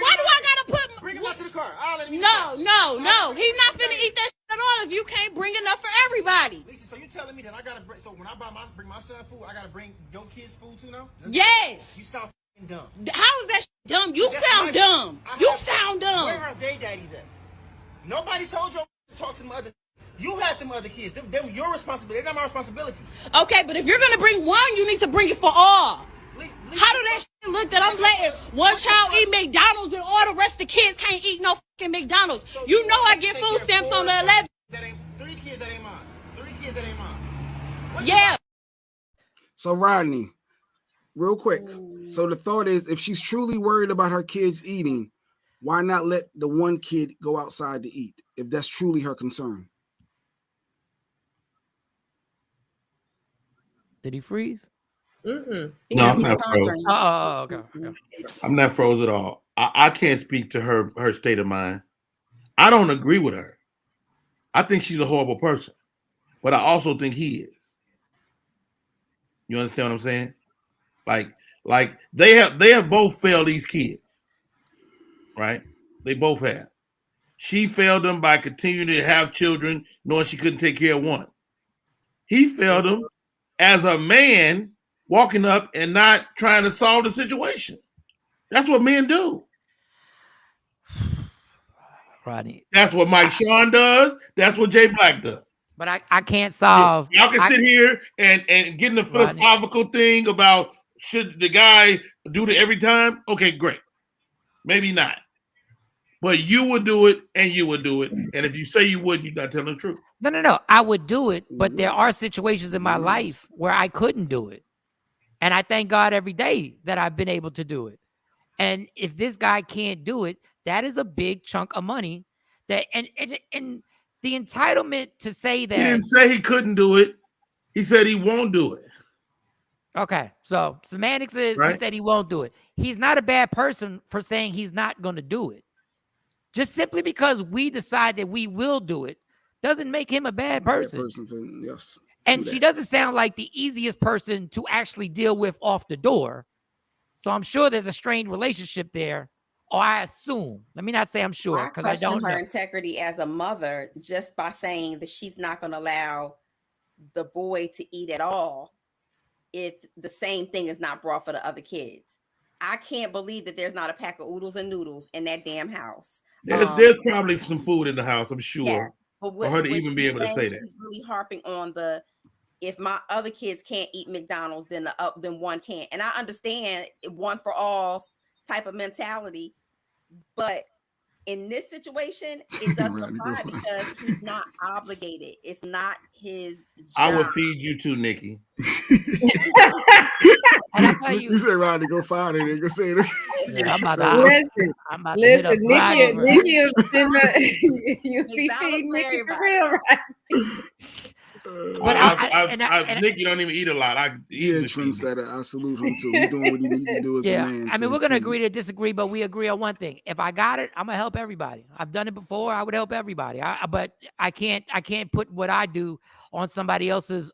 I gotta put? Bring him out to the car. I'll let him No. He's not finna eat that shit at all if you can't bring enough for everybody. Lisa, so you telling me that I gotta bring? So when I bring my son food, I gotta bring your kids food too now? Yes. You sound dumb. How is that dumb? You sound dumb. You sound dumb. Where are they daddies at? Nobody told you to talk to them other. You had them other kids. They're your responsibility. They're not my responsibility. Okay, but if you're gonna bring one, you need to bring it for all. How do that shit look that I'm letting one child eat McDonald's and all the rest of the kids can't eat no fucking McDonald's? So you know I get food stamps on the 11th. Three kids that ain't mine. Yeah. So Rodney, real quick. So the thought is, if she's truly worried about her kids eating, why not let the one kid go outside to eat? If that's truly her concern. Did he freeze? No, I'm not froze. Okay. I'm not froze at all. I can't speak to her state of mind. I don't agree with her. I think she's a horrible person, but I also think he is. You understand what I'm saying? Like they have both failed these kids, right? They both have. She failed them by continuing to have children, knowing she couldn't take care of one. He failed them as a man, walking up and not trying to solve the situation. That's what men do. Rodney. That's what Mike Shawn does. That's what Jay Black does. But I can't solve. Y'all can sit here and get in the philosophical thing about should the guy do it every time? Okay, great. Maybe not. But you would do it and you would do it. And if you say you wouldn't, you're not telling the truth. No. I would do it, but there are situations in my life where I couldn't do it. And I thank God every day that I've been able to do it. And if this guy can't do it, that is a big chunk of money. That and the entitlement to say that he didn't say he couldn't do it. He said he won't do it. Okay, so semantics is he said he won't do it. He's not a bad person for saying he's not going to do it. Just simply because we decide that we will do it doesn't make him a bad person. Yes. And she doesn't sound like the easiest person to actually deal with off the door. So I'm sure there's a strained relationship there. Or I assume. Let me not say I'm sure because I don't know. Her integrity as a mother just by saying that she's not going to allow the boy to eat at all if the same thing is not brought for the other kids. I can't believe that there's not a pack of oodles and noodles in that damn house. There's probably some food in the house, I'm sure. Yes, but for her to even be able to say that. She's really harping on the if my other kids can't eat McDonald's, then one can't. And I understand one for all type of mentality, but in this situation, it doesn't apply because he's not obligated. It's not his job. I would feed you too, Nikki. And I tell you said, Rodney, go find it and go say it. Yeah, I'm about to hit up Nikki, you be feeding Nikki for real, right? But Nikki don't even eat a lot. Trendsetter. I salute him too. He's doing what he needs to do as a man. I mean, we're gonna agree to disagree, but we agree on one thing. If I got it, I'm gonna help everybody. I've done it before. I would help everybody. But I can't put what I do on somebody else's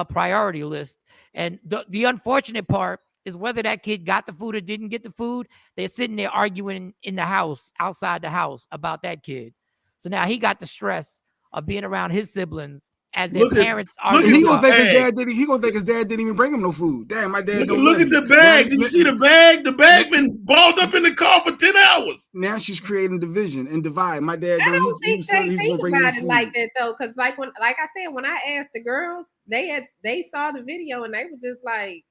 priority list. And the unfortunate part is whether that kid got the food or didn't get the food. They're sitting there arguing in the house, outside the house, about that kid. So now he got the stress of being around his siblings as their parents are. He gonna think his dad didn't. He gonna think his dad didn't even bring him no food. Damn, my dad don't. Look at the bag. Did you see the bag? The bag been balled up in the car for 10 hours. Now she's creating division and divide. My dad. I don't think they think about it like that though, because like I said, when I asked the girls, they saw the video and they were just like,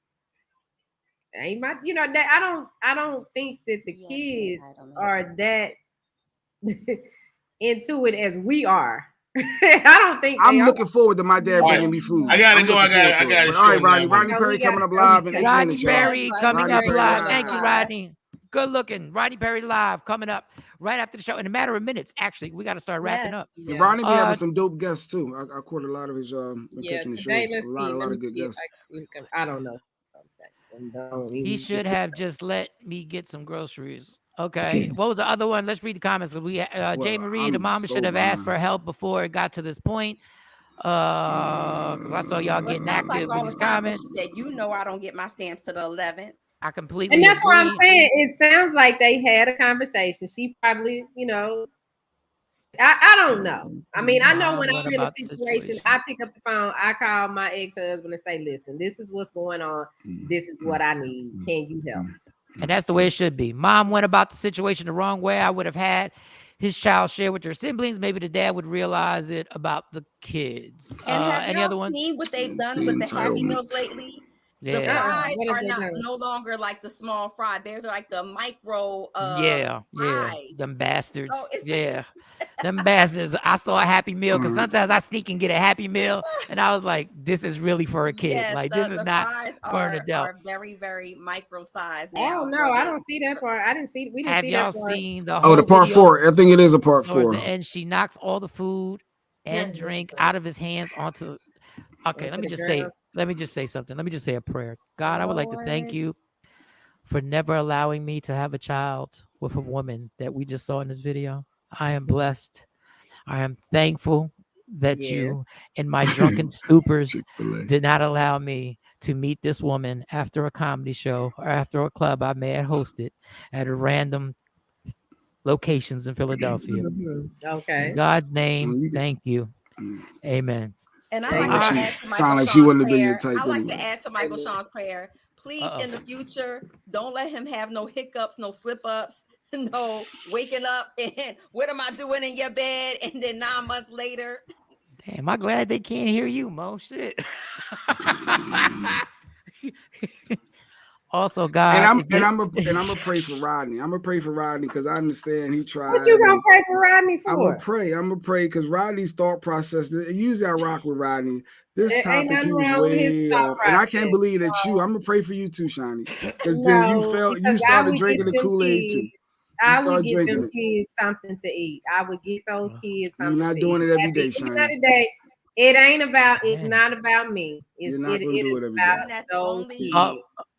"Ain't my," that I don't think that the kids are that into it as we are. I don't think I'm looking forward to my dad bringing me food. I gotta go. I got. All right, Rodney Perry coming up live in 8 minutes. Rodney Perry coming up live. Thank you, Rodney. Good looking. Rodney Perry live coming up right after the show in a matter of minutes. Actually, we got to start wrapping up. Yeah. Rodney be having some dope guests too. I caught a lot of his catching the shows. A lot of good guests. I don't know. He should have just let me get some groceries. Okay. What was the other one? Let's read the comments. Jay Marie, the mama should have asked for help before it got to this point. Because I saw y'all getting active with these comments. She said, I don't get my stamps to the 11th. I completely And that's agree. why I'm saying it sounds like they had a conversation. She probably, I don't know. I mean, I know when I'm in a situation, I pick up the phone, I call my ex-husband and say, listen, this is what's going on. This is what I need. Can you help? And that's the way it should be. Mom went about the situation the wrong way. I would have had his child share with their siblings. Maybe the dad would realize it about the kids. And have any other one? Seen what they've done with the Happy Meals lately? Yeah. The fries are no longer like the small fry. They're like the micro fries. Them bastards. Them bastards. I saw a Happy Meal because sometimes I sneak and get a Happy Meal and I was like, this is really for a kid. Yes, this is not for an adult. Are very, very micro size now. Oh no, I don't see that part. I didn't see. We didn't have see y'all that part. Seen the whole the part video? 4? I think it is a part 4. And she knocks all the food and drink out of his hands onto. Okay, let me just say something. Let me just say a prayer. God, I would like to thank you for never allowing me to have a child with a woman that we just saw in this video. I am blessed. I am thankful that you, in my drunken stupors, did not allow me to meet this woman after a comedy show or after a club I may have hosted at a random locations in Philadelphia. Okay. In God's name, thank you. Amen. And I like to add to Michael like Shawn's prayer. I like to add to Michael Shawn's prayer. Please, in the future, don't let him have no hiccups, no slip ups, no waking up and what am I doing in your bed? And then 9 months later. Damn, I'm glad they can't hear you, Mo. Shit. Also, God, and I'm gonna pray for Rodney. I'm gonna pray for Rodney because I understand he tried. What you gonna pray for Rodney for? I'm gonna pray because Rodney's thought process. Usually I rock with Rodney. This topic he was way off, and I can't believe that you. I'm gonna pray for you too, Shawnee, because then you started drinking the Kool-Aid too. I would give them kids something to eat. I would get those kids something. You're not doing it every day, Shawnee. It ain't about. It's not about me. It is about those kids.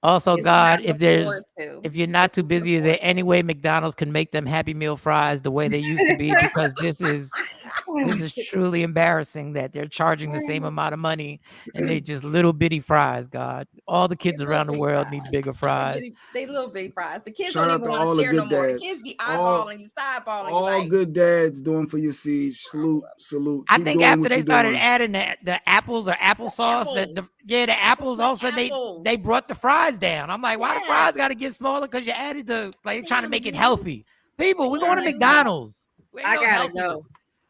Also, God, if you're not too busy, is there any way McDonald's can make them Happy Meal fries the way they used to be? Because this is truly embarrassing that they're charging the same amount of money and they just little bitty fries. God, all the kids around the world need bigger fries. They little bitty fries. The kids Shout don't even want to share no more. The kids be eyeballing you, sideballing you. All good dads doing for your seeds. Salute. I think after they started adding the apples or applesauce, the apples also they brought the fries down. I'm like, why the fries got to get smaller? Because you added trying to make it healthy. People, we're going to McDonald's. I gotta go.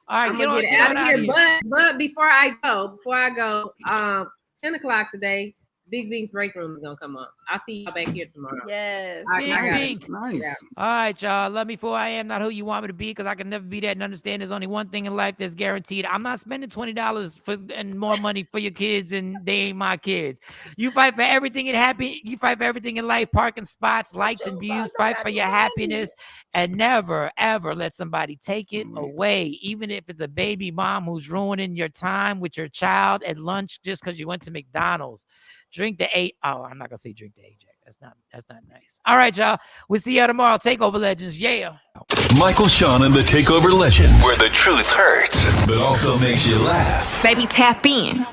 All right, I'm gonna get out of here. But before I go, 10 o'clock today, Big Bing's break room is gonna come up. I'll see y'all back here tomorrow. Yes. Nice. All right, y'all. Love me for who I am, not who you want me to be, because I can never be that and understand there's only one thing in life that's guaranteed. I'm not spending $20 and more money for your kids, and they ain't my kids. You fight for everything you fight for everything in life, parking spots, likes and views, fight for your happiness, and never, ever let somebody take it away, even if it's a baby mom who's ruining your time with your child at lunch just because you went to McDonald's. Drink the I'm not gonna say drink the Ajax. That's not nice. All right, y'all. We'll see y'all tomorrow. TakeOver Legends. Yeah. Michael Shawn and the TakeOver Legends, where the truth hurts, but also makes you laugh. Baby, tap in.